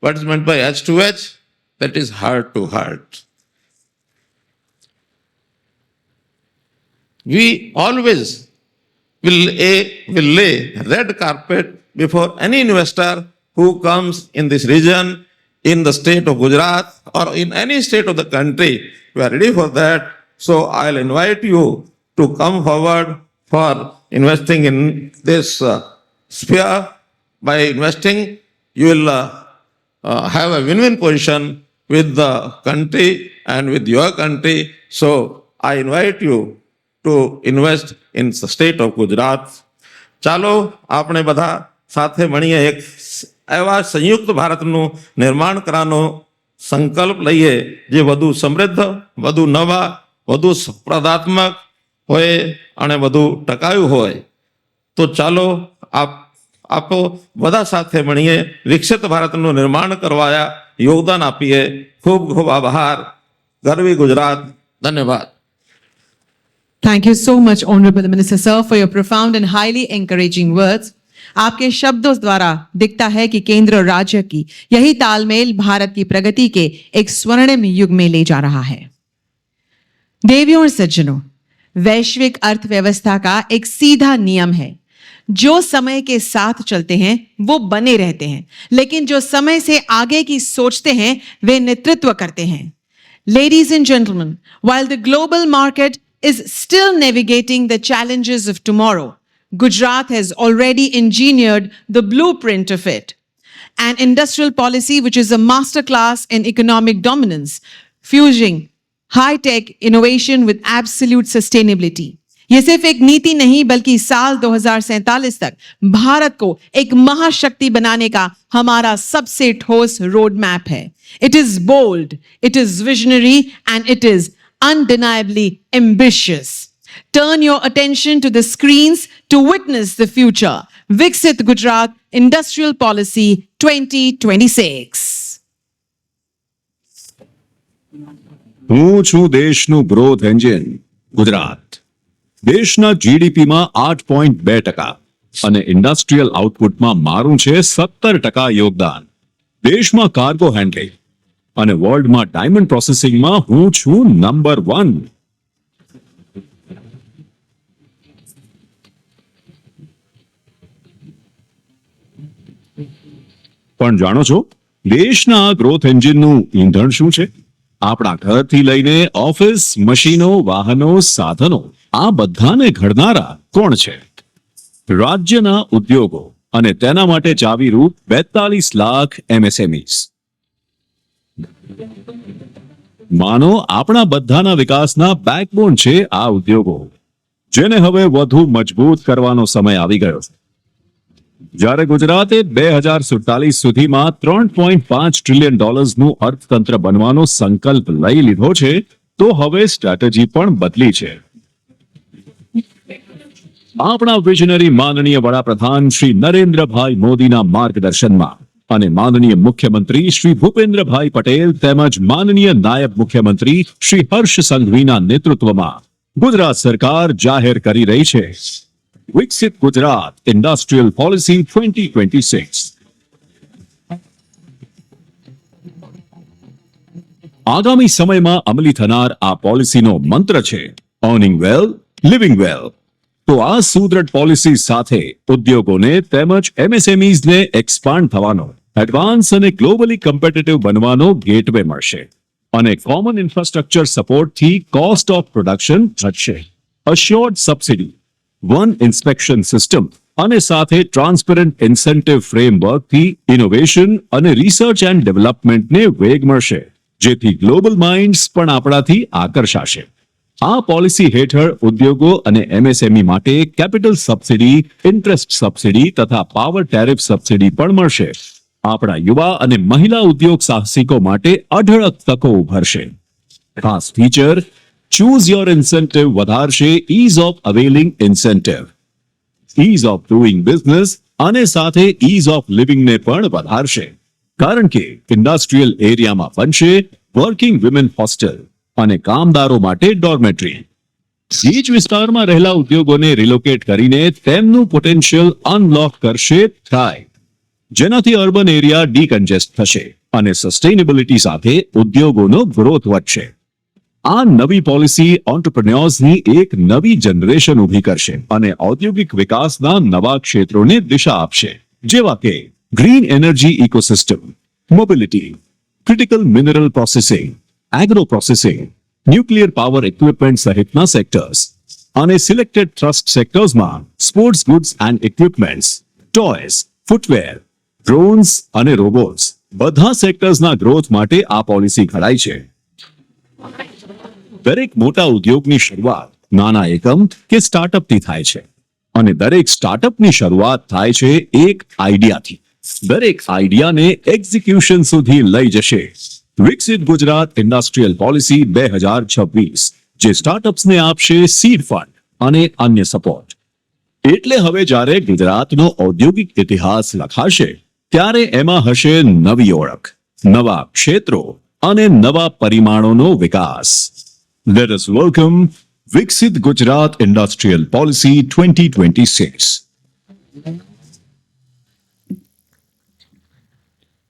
What is meant by H2H? That is heart to heart. We always will lay red carpet before any investor who comes in this region, in the state of Gujarat or in any state of the country. We are ready for that. So I'll invite you to come forward for investing in this sphere. By investing, you will have a win-win position with the country and with your country. So I invite you to invest in the state of Gujarat. ચાલો આપણે બધા સાથે મળીને એક એવા સંયુક્ત ભારતનું નિર્માણ કરવાનો સંકલ્પ લઈએ જે વધુ સમૃદ્ધ, વધુ નવા, વધુ સ્પર્ધાત્મક હોય અને વધુ ટકાઉ હોય. તો ચાલો આપો બધા સાથે મળીને વિકસિત ભારતનું નિર્માણ કરવા યોગદાન આપીએ. ખૂબ ખૂબ આભાર. ગરવી ગુજરાત. ધન્યવાદ. Thank you so much, Honorable Minister Sir, for your profound and highly encouraging words. आपके शब्दों द्वारा दिखता है कि केंद्र और राज्य की यही तालमेल भारत की प्रगति के एक स्वर्णिम युग में ले जा रहा है. देवियों और सज्जनों, वैश्विक अर्थव्यवस्था का एक सीधा नियम है, जो समय के साथ चलते हैं वो बने रहते हैं, लेकिन जो समय से आगे की सोचते हैं वे नेतृत्व करते हैं. Ladies and gentlemen, while the global market is still navigating the challenges of tomorrow, Gujarat has already engineered the blueprint of it. An industrial policy which is a masterclass in economic dominance, fusing high-tech innovation with absolute sustainability. ये सिर्फ एक नीति नहीं बल्कि साल 2047 तक भारत को एक महाशक्ति बनाने का हमारा सबसे ठोस रोड मैप है. It is bold, it is visionary and it is undeniably ambitious. Turn your attention to the screens to witness the future. Viksit Gujarat Industrial Policy 2026. હું છું દેશનું ગ્રોથ એન્જિન ગુજરાત. દેશના જીડીપીમાં 8.2% અને ઇન્ડસ્ટ્રીયલ આઉટપુટમાં મારું છે 17% યોગદાન. દેશમાં કાર્ગો હેન્ડલિંગ અને વર્લ્ડમાં ડાયમંડ પ્રોસેસિંગમાં હું છું નંબર 1. પણ જાણો છો દેશના આ ગ્રોથ એન્જિનનું ઈંધણ શું છે? આપણા ઘરથી લઈને ઓફિસ, મશીનો, વાહનો, સાધનો આ બધાને ઘડનારા કોણ છે? રાજ્યના ઉદ્યોગો અને તેના માટે ચાવીરૂપ 42 લાખ એમએસએમઈસ. માનો આપણા બધાના વિકાસના બેકબોન છે આ ઉદ્યોગો, જેને હવે વધુ મજબૂત કરવાનો સમય આવી ગયો છે. જ્યારે ગુજરાતે 2047 સુધીમાં $3.5 ટ્રિલિયન નું અર્થતંત્ર બનવાનો સંકલ્પ લઈ લીધો છે, તો હવે સ્ટ્રેટેજી પણ બદલી છે. આપણા વિઝનરી માનનીય વડાપ્રધાન શ્રી નરેન્દ્રભાઈ મોદીના માર્ગદર્શનમાં અને માનનીય મુખ્યમંત્રી શ્રી ભૂપેન્દ્રભાઈ પટેલ તેમજ માનનીય નાયબ મુખ્યમંત્રી શ્રી હર્ષ સંઘવીના નેતૃત્વમાં ગુજરાત સરકાર જાહેર કરી રહી છે વિકસિત ગુજરાત ઇન્ડસ્ટ્રીયલ પોલિસી 2026. આગામી સમયમાં અમલી થનાર આ પોલિસીનો મંત્ર છે અર્નિંગ વેલ, લિવિંગ વેલ. તો આ સુદૃઢ પોલિસી સાથે ઉદ્યોગોને તેમજ એમએસએમઈઝને એક્સપાન્ડ થવાનો, એડવાન્સ અને ગ્લોબલી કોમ્પિટિટિવ બનવાનો ગેટવે મળશે અને કોમન ઇન્ફ્રાસ્ટ્રક્ચર સપોર્ટથી કોસ્ટ ઓફ પ્રોડક્શન ઘટશે. Assured subsidy, one inspection system અને સાથે ટ્રાન્સપરન્ટ ઇન્સેન્ટિવ ફ્રેમવર્કથી ઇનોવેશન અને રિસર્ચ એન્ડ ડેવલપમેન્ટને વેગ મળશે, જેથી ગ્લોબલ માઇન્ડ્સ પણ આપણાથી આકર્ષાશે. આ પોલિસી હેઠળ ઉદ્યોગો અને એમએસએમઈ માટે કેપિટલ સબસિડી, ઇન્ટરેસ્ટ સબસિડી તથા પાવર ટેરિફ સબસિડી પણ મળશે. આપણા યુવા અને મહિલા ઉદ્યોગ સાહસિકો માટે અઢળક તકો ઉભરશે. ખાસ ફીચર ચૂઝ યોર ઇન્સેન્ટિવ વધારશે ease of availing incentive, ease of doing business અને સાથે ઇઝ ઓફ લિવિંગને પણ વધારશે, કારણ કે ઇન્ડસ્ટ્રીયલ એરિયામાં બનશે વર્કિંગ વિમેન હોસ્ટેલ અને કામદારો માટે ડોર્મેટરી. ગીચ વિસ્તારમાં રહેલા ઉદ્યોગોને રિલોકેટ કરીને તેમનું પોટેન્શિયલ અનલોક કરશે થ્રાઇવ, જેનાથી અર્બન એરિયા ડીકન્જેસ્ટ થશે અને સસ્ટેનેબિલિટી સાથે ઉદ્યોગોનો ગ્રોથ વધશે. આ નવી પોલિસી ઓન્ટરપ્રેન્યોર્સની એક નવી જનરેશન ઊભી કરશે અને ઔદ્યોગિક વિકાસના નવા ક્ષેત્રોને દિશા આપશે, જેવા કે green energy ecosystem, mobility, critical mineral processing, agro processing, nuclear power equipment સહિતના સેક્ટર્સ અને સિલેક્ટેડ ટ્રસ્ટ સેક્ટર્સમાં sports goods and equipments, toys, footwear, drones અને રોબોટ્સ બધા સેક્ટર્સના ગ્રોથ માટે આ પોલિસી ઘડાઈ છે. દરેક મોટા ઉદ્યોગની શરૂઆત નાના એકમ કે સ્ટાર્ટઅપથી થાય છે અને દરેક સ્ટાર્ટઅપની શરૂઆત થાય છે એક આઈડિયાથી. દરેક આઈડિયાને એક્ઝિક્યુશન સુધી લઈ જશે વિકસિત ગુજરાત ઇન્ડસ્ટ્રીયલ પોલિસી 2026, જે સ્ટાર્ટઅપ્સને આપશે સીડ ફંડ અને અન્ય સપોર્ટ. એટલે હવે જ્યારે ગુજરાતનો ઔદ્યોગિક ઇતિહાસ લખાશે ત્યારે એમાં હશે નવી ઓળખ, નવા ક્ષેત્રો અને નવા પરિમાણોનો વિકાસ. Let us welcome વિકસિત Gujarat industrial policy 2026.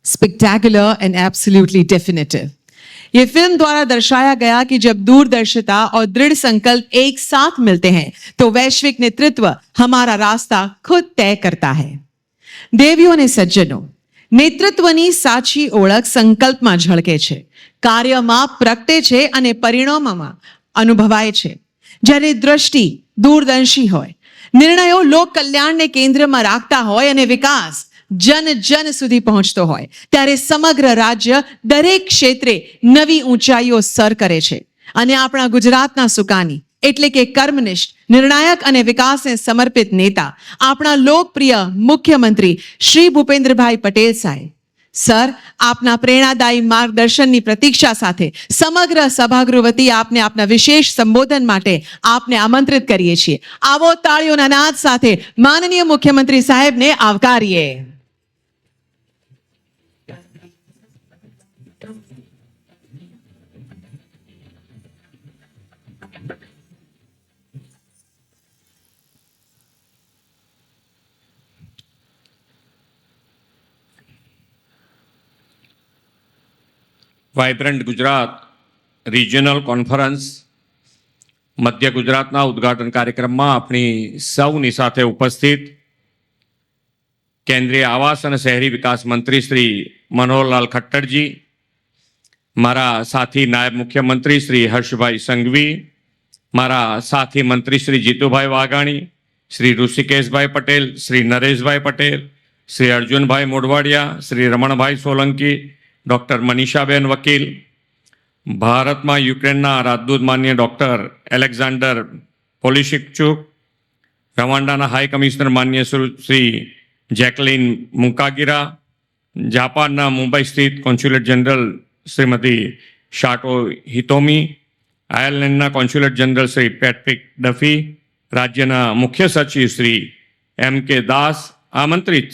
Spectacular and absolutely definitive. ये फिल्म द्वारा दर्शाया गया कि जब दूरदर्शिता और दृढ़ संकल्प एक साथ मिलते हैं तो वैश्विक नेतृत्व हमारा रास्ता खुद तय करता है. देवियों ने सज्जनों, नेतृत्वनी साची ओळख संकल्पમાં ઝળકે છે, કાર્યમાં પ્રગટે છે અને પરિણામોમાં અનુભવાય છે. જ્યારે દ્રષ્ટિ દૂરદર્શી હોય, નિર્ણયો લોક કલ્યાણને કેન્દ્રમાં રાખતા હોય અને વિકાસ જન જન સુધી પહોંચતો હોય, ત્યારે સમગ્ર રાજ્ય દરેક ક્ષેત્રે નવી ઊંચાઈઓ સર કરે છે. અને આપણા ગુજરાતના સુકાની એટલે કે કર્મનિષ્ઠ, નિર્ણાયક અને વિકાસને સમર્પિત નેતા આપણા લોકપ્રિય મુખ્યમંત્રી શ્રી ભૂપેન્દ્રભાઈ પટેલ સાહેબ. સર, આપના પ્રેરણાદાયી માર્ગદર્શનની પ્રતીક્ષા સાથે સમગ્ર સભાગૃહ વતી આપને આપના વિશેષ સંબોધન માટે આપને આમંત્રિત કરીએ છીએ. આવો તાળીઓના નાદ સાથે માનનીય મુખ્યમંત્રી સાહેબને આવકારીએ. વાઇબ્રન્ટ ગુજરાત રિજિયનલ કોન્ફરન્સ મધ્ય ગુજરાતના ઉદ્ઘાટન કાર્યક્રમમાં આપણી સૌની સાથે ઉપસ્થિત કેન્દ્રીય આવાસ અને શહેરી વિકાસ મંત્રી શ્રી મનોહરલાલ ખટ્ટરજી, મારા સાથી નાયબ મુખ્યમંત્રી શ્રી હર્ષભાઈ સંઘવી, મારા સાથી મંત્રી શ્રી જીતુભાઈ વાઘાણી, શ્રી ઋષિકેશભાઈ પટેલ, શ્રી નરેશભાઈ પટેલ, શ્રી અર્જુનભાઈ મોઢવાડિયા, શ્રી રમણભાઈ સોલંકી, ડૉક્ટર મનીષાબેન વકીલ, ભારતમાં યુક્રેનના રાજદૂત માન્ય ડૉક્ટર એલેક્ઝાન્ડર પોલિશિકચુક, રવાંડાના હાઈ કમિશનર માન્ય શ્રી જેકલિન મુકાગીરા, જાપાનના મુંબઈ સ્થિત consulate general Shrimati Sato Hitomi, આયર્લેન્ડના consulate general Shri Patrick Duffy, રાજ્યના મુખ્ય સચિવ શ્રી M.K. દાસ, આમંત્રિત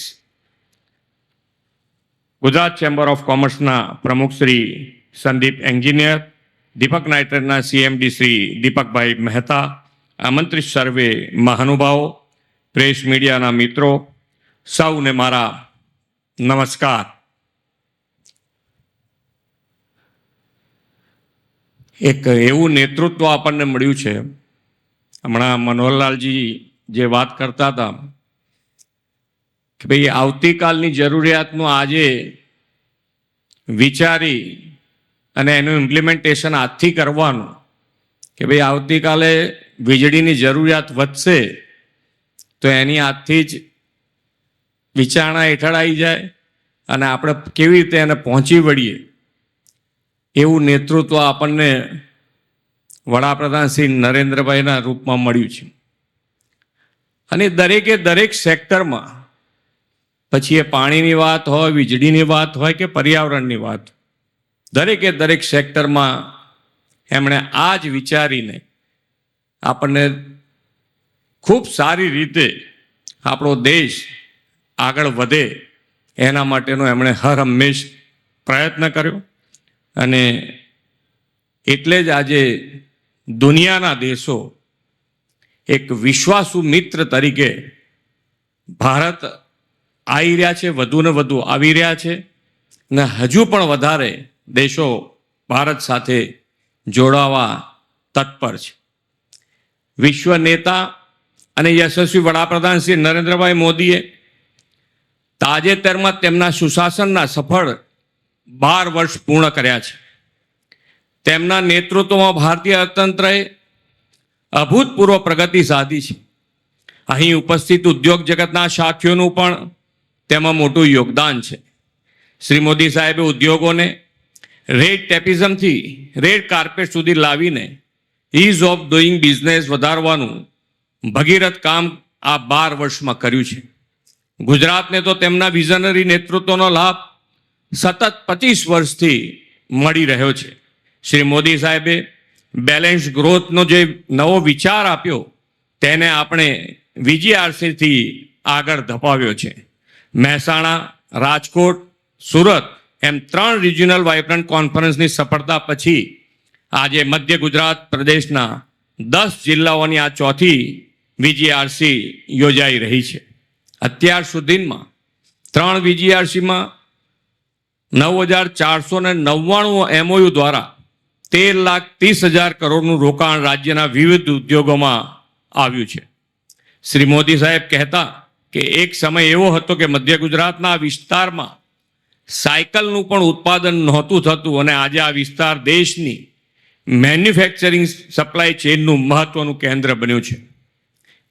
ગુજરાત ચેમ્બર ઓફ કોમર્સના પ્રમુખ શ્રી સંદીપ એન્જિનિયર, દીપક નાઇટ્રેટના CMD શ્રી દીપકભાઈ મહેતા, આમંત્રિત સર્વે મહાનુભાવો, પ્રેસ મીડિયાના મિત્રો, સૌને મારા નમસ્કાર. એક એવું નેતૃત્વ આપણને મળ્યું છે. હમણાં મનોહરલાલજી જે વાત કરતા હતા કે ભાઈ આવતીકાલની જરૂરિયાતનું આજે વિચારી અને એનું ઇમ્પ્લિમેન્ટેશન આજથી કરવાનું કે ભાઈ આવતીકાલે વીજળીની જરૂરિયાત વધશે તો એની આજથી જ વિચારણા હેઠળ આવી જાય અને આપણે કેવી રીતે એને પહોંચી વળીએ એવું નેતૃત્વ આપણને વડાપ્રધાન શ્રી નરેન્દ્રભાઈના રૂપમાં મળ્યું છે. અને દરેકે દરેક સેક્ટરમાં, પછી એ પાણીની વાત હોય, વીજળીની વાત હોય કે પર્યાવરણની વાત, દરેકે દરેક સેક્ટરમાં એમણે આ જ વિચારીને આપણને ખૂબ સારી રીતે આપણો દેશ આગળ વધે એના માટેનો એમણે હર હંમેશ પ્રયત્ન કર્યો. અને એટલે જ આજે દુનિયાના દેશો એક વિશ્વાસુ મિત્ર તરીકે ભારત આવી રહ્યા છે, વધુ ને વધુ આવી રહ્યા છે ને હજુ પણ વધારે દેશો ભારત સાથે જોડાવા તત્પર છે. વિશ્વ નેતા અને યશસ્વી વડાપ્રધાન શ્રી નરેન્દ્રભાઈ મોદીએ તાજેતરમાં તેમના સુશાસનના સફળ 12 વર્ષ પૂર્ણ કર્યા છે. તેમના નેતૃત્વમાં ભારતીય અર્થતંત્રએ અભૂતપૂર્વ પ્રગતિ સાધી છે. અહીં ઉપસ્થિત ઉદ્યોગ જગતના સાથીઓનું પણ તેમાં મોટું યોગદાન છે. શ્રી મોદી સાહેબે ઉદ્યોગોને રેડ ટેપિઝમથી રેડ કાર્પેટ સુધી લાવીને ઇઝ ઓફ ડુઈંગ બિઝનેસ વધારવાનું ભગીરથ કામ આ 12 વર્ષમાં કર્યું છે. ગુજરાતને તો તેમના વિઝનરી નેતૃત્વનો લાભ સતત 25 વર્ષથી મળી રહ્યો છે. શ્રી મોદી સાહેબે બેલેન્સ ગ્રોથનો જે નવો વિચાર આપ્યો તેને આપણે VGRCથી આગળ ધપાવ્યો છે. મહેસાણા, રાજકોટ, સુરત એમ 3 રિજિયનલ વાઇબ્રન્ટ કોન્ફરન્સની સફળતા પછી આજે મધ્ય ગુજરાત પ્રદેશના 10 જિલ્લાઓની આ ચોથી VGRC યોજાઈ રહી છે. અત્યાર સુધીમાં 3 VGRCમાં 9,499 MOU દ્વારા 13,30,000 કરોડનું રોકાણ રાજ્યના વિવિધ ઉદ્યોગોમાં આવ્યું છે. શ્રી મોદી સાહેબ કહેતા કે એક સમય એવો હતો કે મધ્ય ગુજરાતના વિસ્તારમાં સાયકલનું પણ ઉત્પાદન નહોતું થતું અને આજે આ વિસ્તાર દેશની મેન્યુફેક્ચરિંગ સપ્લાય ચેઇનનું મહત્વનું કેન્દ્ર બન્યું છે.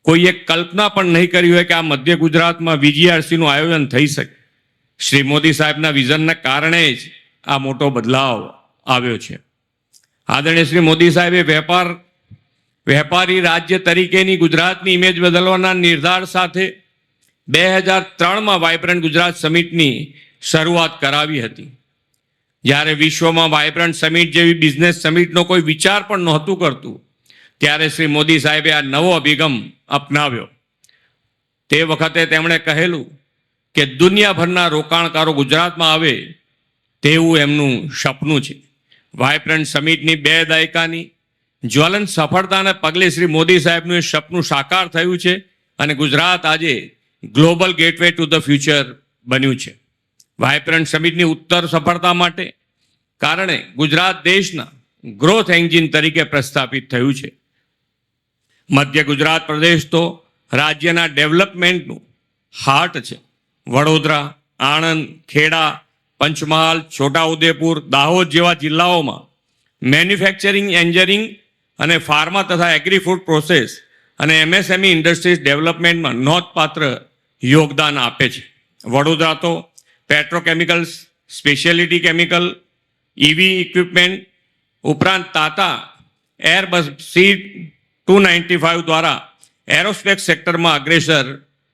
કોઈએ કલ્પના પણ નહીં કરી હોય કે આ મધ્ય ગુજરાતમાં VGRCનું આયોજન થઈ શકે. શ્રી મોદી સાહેબના વિઝનના કારણે જ આ મોટો બદલાવ આવ્યો છે. આદરણીય શ્રી મોદી સાહેબે વેપારી રાજ્ય તરીકેની ગુજરાતની ઇમેજ બદલવાના નિર્ધાર સાથે 2003માં વાઇબ્રન્ટ ગુજરાત સમિટની શરૂઆત કરાવી હતી. જ્યારે વિશ્વમાં વાઇબ્રન્ટ સમિટ જેવી બિઝનેસ સમિટનો કોઈ વિચાર પણ નહોતું કરતું ત્યારે શ્રી મોદી સાહેબે આ નવો અભિગમ અપનાવ્યો. તે વખતે તેમણે કહેલું કે દુનિયાભરના રોકાણકારો ગુજરાતમાં આવે તેવું એમનું સપનું છે. વાઇબ્રન્ટ સમિટની 2 દાયકાની જ્વલંત સફળતાને પગલે શ્રી મોદી સાહેબનું એ સપનું સાકાર થયું છે અને ગુજરાત આજે global gateway to the future બન્યું છે. વાઇબ્રન્ટ સમિટની ઉત્તર સફળતા માટે કારણે ગુજરાત દેશના ગ્રોથ એન્જિન તરીકે પ્રસ્થાપિત થયું છે. મધ્ય ગુજરાત પ્રદેશ તો રાજ્યના ડેવલપમેન્ટનું હાર્ટ છે. વડોદરા, આણંદ, ખેડા, પંચમહાલ, છોટાઉદેપુર, દાહોદ જેવા જિલ્લાઓમાં મેન્યુફેક્ચરિંગ, એન્જિનિયરિંગ અને ફાર્મા તથા એગ્રી ફૂડ પ્રોસેસ અને MSME ઇન્ડસ્ટ્રીઝ ડેવલપમેન્ટમાં નોંધપાત્ર યોગદાન આપે છે. વડોદરા તો petrochemicals, speciality chemical, EV equipment ઉપરાંત તાતા એરબસ C295 દ્વારા એરોસ્પેસ સેક્ટરમાં અગ્રેસર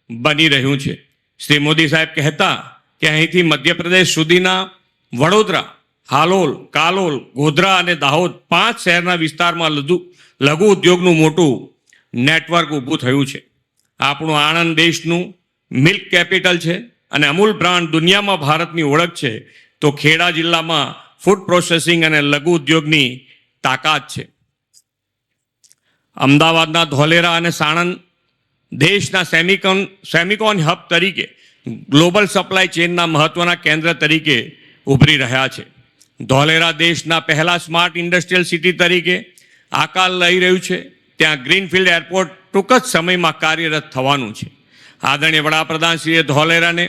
બની રહ્યું છે. શ્રી મોદી સાહેબ કહેતા કે અહીંથી મધ્યપ્રદેશ સુધીના વડોદરા, હાલોલ, કાલોલ, ગોધરા અને દાહોદ 5 શહેરના વિસ્તારમાં લઘુ ઉદ્યોગનું મોટું નેટવર્ક ઊભું થયું છે. આપણું આણંદ દેશનું મિલ્ક કેપિટલ છે અને અમૂલ બ્રાન્ડ દુનિયામાં ભારતની ઓળખ છે, તો ખેડા જિલ્લામાં ફૂડ પ્રોસેસિંગ અને લઘુ ઉદ્યોગની તાકાત છે. અમદાવાદના ધોલેરા અને સાણંદ દેશના સેમિકોન હબ તરીકે ગ્લોબલ સપ્લાય ચેઇનના મહત્વના કેન્દ્ર તરીકે ઉભરી રહ્યા છે. ધોલેરા દેશના પહેલા સ્માર્ટ ઇન્ડસ્ટ્રીયલ સિટી તરીકે આકાર લઈ રહ્યું છે. ત્યાં ગ્રીનફિલ્ડ એરપોર્ટ ટૂંક જ સમયમાં કાર્યરત થવાનું છે. આદરણીય વડાપ્રધાનશ્રીએ ધોલેરાને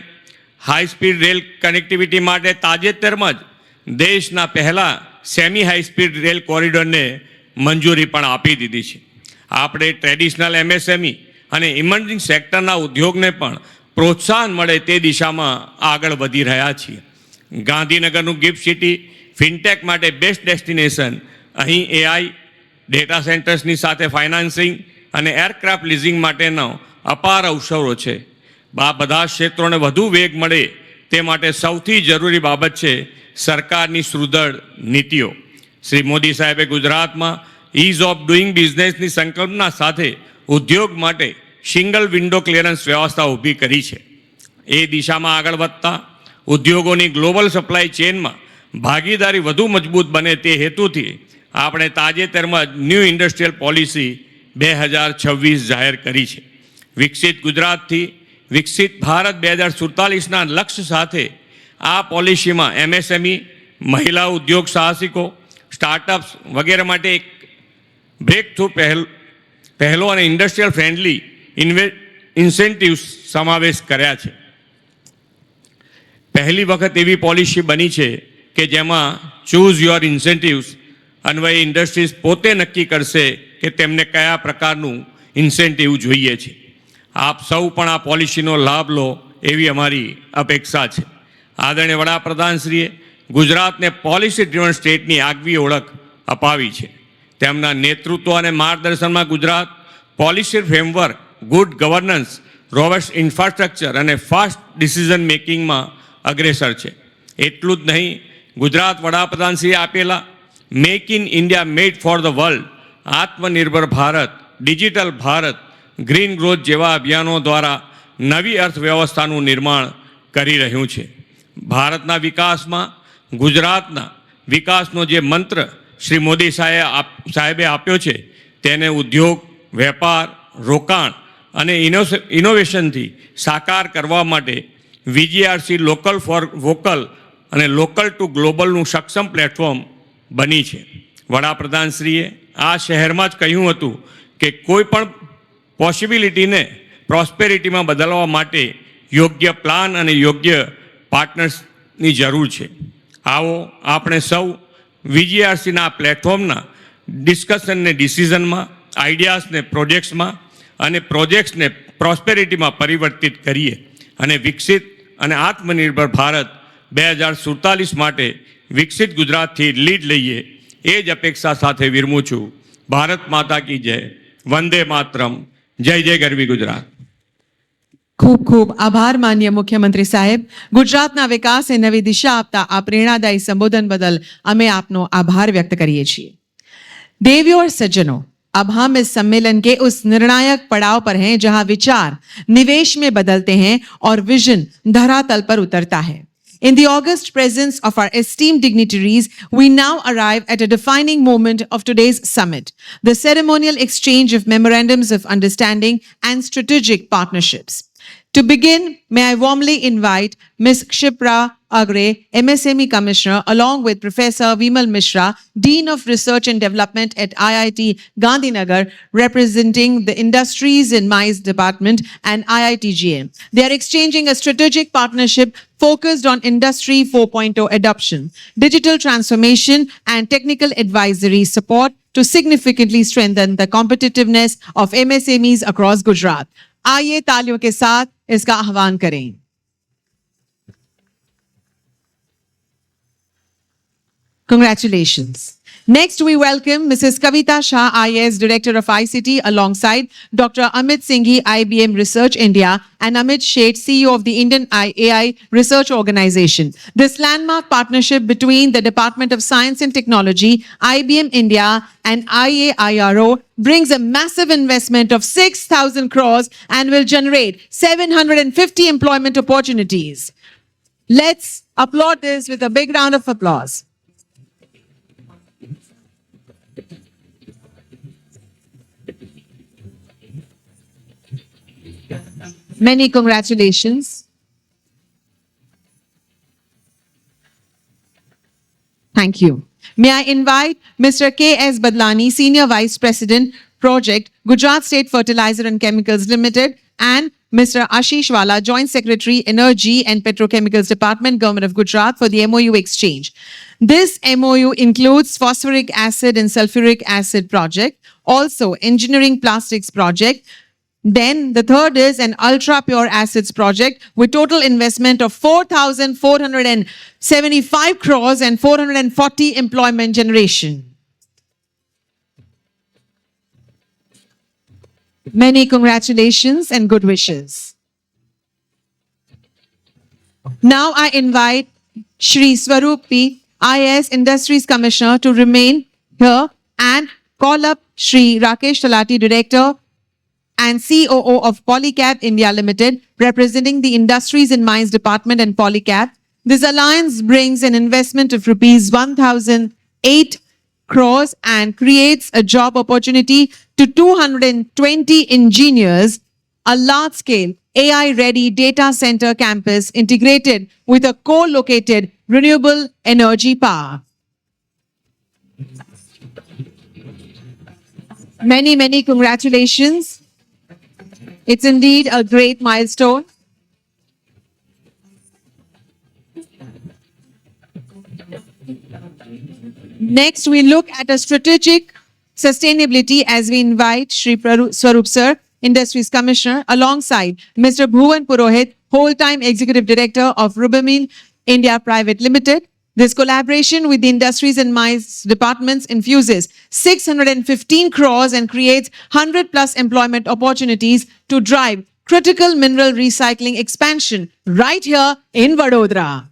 હાઈ સ્પીડ રેલ કનેક્ટિવિટી માટે તાજેતરમાં જ દેશના પહેલા સેમી હાઈ સ્પીડ રેલ કોરિડોરને મંજૂરી પણ આપી દીધી છે. આપણે ટ્રેડિશનલ MSME અને ઇમર્જિંગ સેક્ટરના ઉદ્યોગને પણ પ્રોત્સાહન મળે તે દિશામાં આગળ વધી રહ્યા છીએ. ગાંધીનગરનું ગિફ્ટ સિટી ફિનટેક માટે બેસ્ટ ડેસ્ટિનેશન. અહીં AI, ડેટા સેન્ટર્સની સાથે ફાઇનાન્સિંગ અને એરક્રાફ્ટ લીઝિંગ માટેનો અપાર અવસરો છે. આ બધા ક્ષેત્રોને વધુ વેગ મળે તે માટે સૌથી જરૂરી બાબત છે સરકારની સુદૃઢ નીતિઓ. શ્રી મોદી સાહેબે ગુજરાતમાં ઇઝ ઓફ ડુઈંગ બિઝનેસની સંકલ્પના સાથે ઉદ્યોગ માટે સિંગલ વિન્ડો ક્લિયરન્સ વ્યવસ્થા ઊભી કરી છે. એ દિશામાં આગળ વધતા ઉદ્યોગોની ગ્લોબલ સપ્લાય ચેઇનમાં ભાગીદારી વધુ મજબૂત બને તે હેતુથી આપણે તાજેતરમાં જ ન્યૂ ઇન્ડસ્ટ્રીયલ પોલિસી 2026 જાહેર કરી છે. વિકસિત ગુજરાતથી વિકસિત ભારત 2047ના લક્ષ્ય સાથે આ પોલિસીમાં MSME, મહિલા ઉદ્યોગ સાહસિકો, સ્ટાર્ટઅપ્સ વગેરે માટે એક બ્રેક થ્રુ પહેલો અને ઇન્ડસ્ટ્રીયલ ફ્રેન્ડલી ઇન્સેન્ટિવ્સ સમાવેશ કર્યા છે. પહેલી વખત એવી પોલિસી બની છે કે જેમાં ચૂઝ યોર ઇન્સેન્ટિવ્સ અન્વયે ઇન્ડસ્ટ્રીઝ પોતે નક્કી કરશે કે તેમને કયા પ્રકારનું ઇન્સેન્ટિવ જોઈએ છે. આપ સૌ પણ આ પોલિસીનો લાભ લો એવી અમારી અપેક્ષા છે. આદરણીય વડાપ્રધાનશ્રીએ ગુજરાતને પોલિસી ડ્રિવન સ્ટેટની આગવી ઓળખ અપાવી છે. તેમના નેતૃત્વ અને માર્ગદર્શનમાં Gujarat policy framework good governance, robust infrastructure અને ફાસ્ટ ડિસિઝન મેકિંગમાં અગ્રેસર છે. એટલું જ નહીં, ગુજરાત વડાપ્રધાનશ્રીએ આપેલા make in India made for the world, Atmanirbhar Bharat, digital Bharat, green growth જેવા અભિયાનો દ્વારા નવી અર્થવ્યવસ્થાનું નિર્માણ કરી રહ્યું છે. ભારતના વિકાસમાં ગુજરાતના વિકાસનો જે મંત્ર શ્રી મોદી સાહેબે આપ્યો છે તેને ઉદ્યોગ, વેપાર, રોકાણ અને ઇનોવેશનથી સાકાર કરવા માટે વીજીઆરસી લોકલ ફોર વોકલ અને લોકલ ટુ ગ્લોબલનું સક્ષમ પ્લેટફોર્મ બની છે. વડાપ્રધાનશ્રીએ આ શહેરમાં જ કહ્યું હતું કે કોઈ પણ પોસિબિલિટીને પ્રોસ્પેરિટીમાં બદલવા માટે યોગ્ય પ્લાન અને યોગ્ય પાર્ટનર્સની જરૂર છે. આવો આપણે સૌ વીજીઆરસીના પ્લેટફોર્મના ડિસ્કશનને ડિસિઝનમાં, આઈડિયાઝને પ્રોજેક્ટ્સમાં અને પ્રોજેક્ટ્સને પ્રોસ્પેરિટીમાં પરિવર્તિત કરીએ અને વિકસિત અને આત્મનિર્ભર ભારત 2047 માટે વિકસિત ગુજરાતથી લીડ લઈએ. એ જ અપેક્ષા સાથે વિરમું છું. ભારત માતા કી જય. વંદે માતરમ. જય જય ગરવી ગુજરાત. ખૂબ ખૂબ આભાર માન્ય મુખ્યમંત્રી સાહેબ. ગુજરાતના વિકાસને નવી દિશા આપતા આ પ્રેરણાદાયી સંબોધન બદલ અમે આપનો આભાર व्यक्त કરીએ છીએ. देवियों और सज्जनों, अब हम इस सम्मेलन के उस निर्णायक पड़ाव पर हैं जहां विचार निवेश में बदलते हैं और विजन धरातल पर उतरता है. In the august presence of our esteemed dignitaries, we now arrive at a defining moment of today's summit, the ceremonial exchange of memorandums of understanding and strategic partnerships. To begin, may I warmly invite Ms. Kshipra Agre, MSME Commissioner, along with Professor Vimal Mishra, Dean of Research and Development at IIT Gandhinagar, representing the Industries and Mines Department and IITGM. They are exchanging a strategic partnership focused on Industry 4.0 adoption, digital transformation, and technical advisory support to significantly strengthen the competitiveness of MSMEs across Gujarat. आइए तालियों के साथ इसका आह्वान करें. Congratulations. Next, we welcome Mrs. Kavita Shah, IAS Director of ICT, alongside Dr. Amit Singhi, IBM Research India, and Amit Sheth, CEO of the Indian AI Research Organization. This landmark partnership between the Department of Science and Technology, IBM India, and IAIRO brings a massive investment of 6,000 crores and will generate 750 employment opportunities. Let's applaud this with a big round of applause. Many congratulations. Thank you. May I invite Mr. K.S. Badlani, Senior Vice President, Project, Gujarat State Fertilizer and Chemicals Limited, and Mr. Ashish Wala, Joint Secretary, Energy and Petrochemicals Department, Government of Gujarat, for the MOU exchange. This MOU includes phosphoric acid and sulfuric acid project, also engineering plastics project. Then the third is an ultra pure acids project with total investment of 4,475 crores and 440 employment generation. Many congratulations and good wishes. Now I invite Shri Swaroop P, IAS Industries Commissioner, to remain here and call up Shri Rakesh Talati, Director and COO of Polycab India Limited, representing the Industries and Mines Department and Polycab. This alliance brings an investment of rupees 1,008 crores and creates a job opportunity to 220 engineers, a large-scale AI-ready data center campus integrated with a co-located renewable energy power. Many, many congratulations. It's indeed a great milestone. Next, we look at a strategic sustainability as we invite Shri Swaroop Sir, Industries Commissioner, alongside Mr. Bhuvan Purohit, whole-time Executive Director of Rubamine India Private Limited, This collaboration with the Industries and Mines departments infuses 615 crores and creates 100 plus employment opportunities to drive critical mineral recycling expansion right here in Vadodara.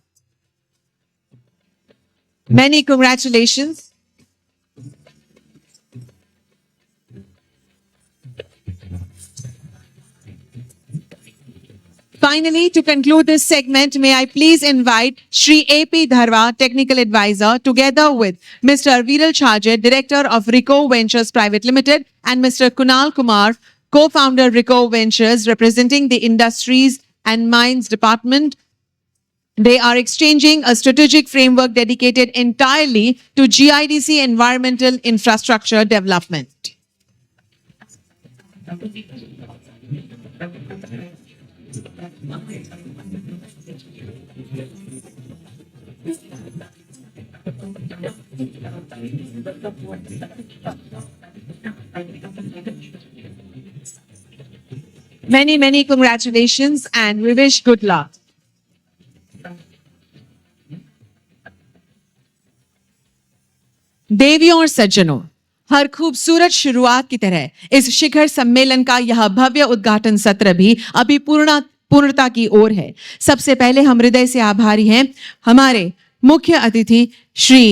Many congratulations. Finally, to conclude this segment, may I please invite Shri A.P. Dharwa, Technical Advisor, together with Mr. Viral Chajet, Director of Rico Ventures Private Limited, and Mr. Kunal Kumar, Co-founder Rico Ventures, representing the Industries and Mines Department. They are exchanging a strategic framework dedicated entirely to GIDC environmental infrastructure development. Many, many congratulations and we wish good luck. देवियों और सज्जनों, हर खूबसूरत शुरुआत की तरह इस शिखर सम्मेलन का यह भव्य उद्घाटन सत्र भी अभी पूर्णता की ओर है। सबसे पहले हम हृदय से आभारी हैं हमारे मुख्य अतिथि श्री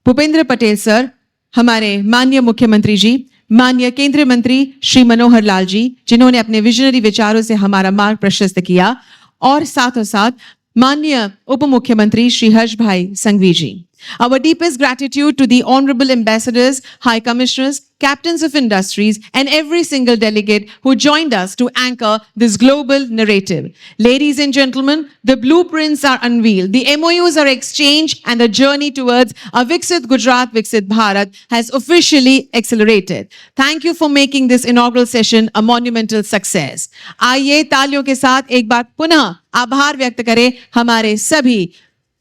भूपेंद्र पटेल सर, हमारे माननीय मुख्यमंत्री जी, माननीय केंद्रीय मंत्री श्री मनोहर लाल जी, जिन्होंने अपने विजनरी विचारों से हमारा मार्ग प्रशस्त किया, और साथों साथ माननीय उप मुख्यमंत्री श्री हर्ष भाई संघवी जी। Our deepest gratitude to the honorable ambassadors, high commissioners, captains of industries, and every single delegate who joined us to anchor this global narrative. Ladies and gentlemen, the blueprints are unveiled, the MOUs are exchanged, and the journey towards a Viksit Gujarat, Viksit Bharat has officially accelerated. Thank you for making this inaugural session a monumental success. आइए तालियों के साथ एक बार पुनः आभार व्यक्त करें हमारे सभी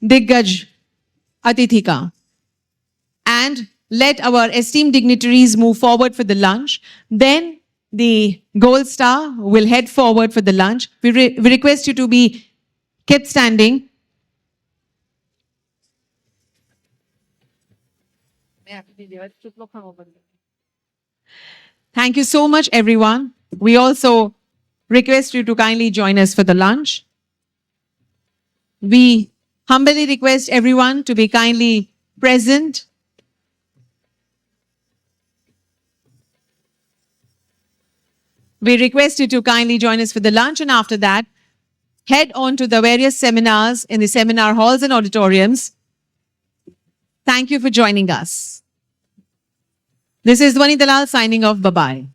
दिग्गज अतिथि का. And let our esteemed dignitaries move forward for the lunch. Then the Gold Star will head forward for the lunch. We request you to be kept standing. Thank you so much, everyone. We also request you to kindly join us for the lunch. We humbly request everyone to be kindly present. We request you to kindly join us for the lunch, and after that, head on to the various seminars in the seminar halls and auditoriums. Thank you for joining us. This is Dhwani Dalal signing off. Bye-bye.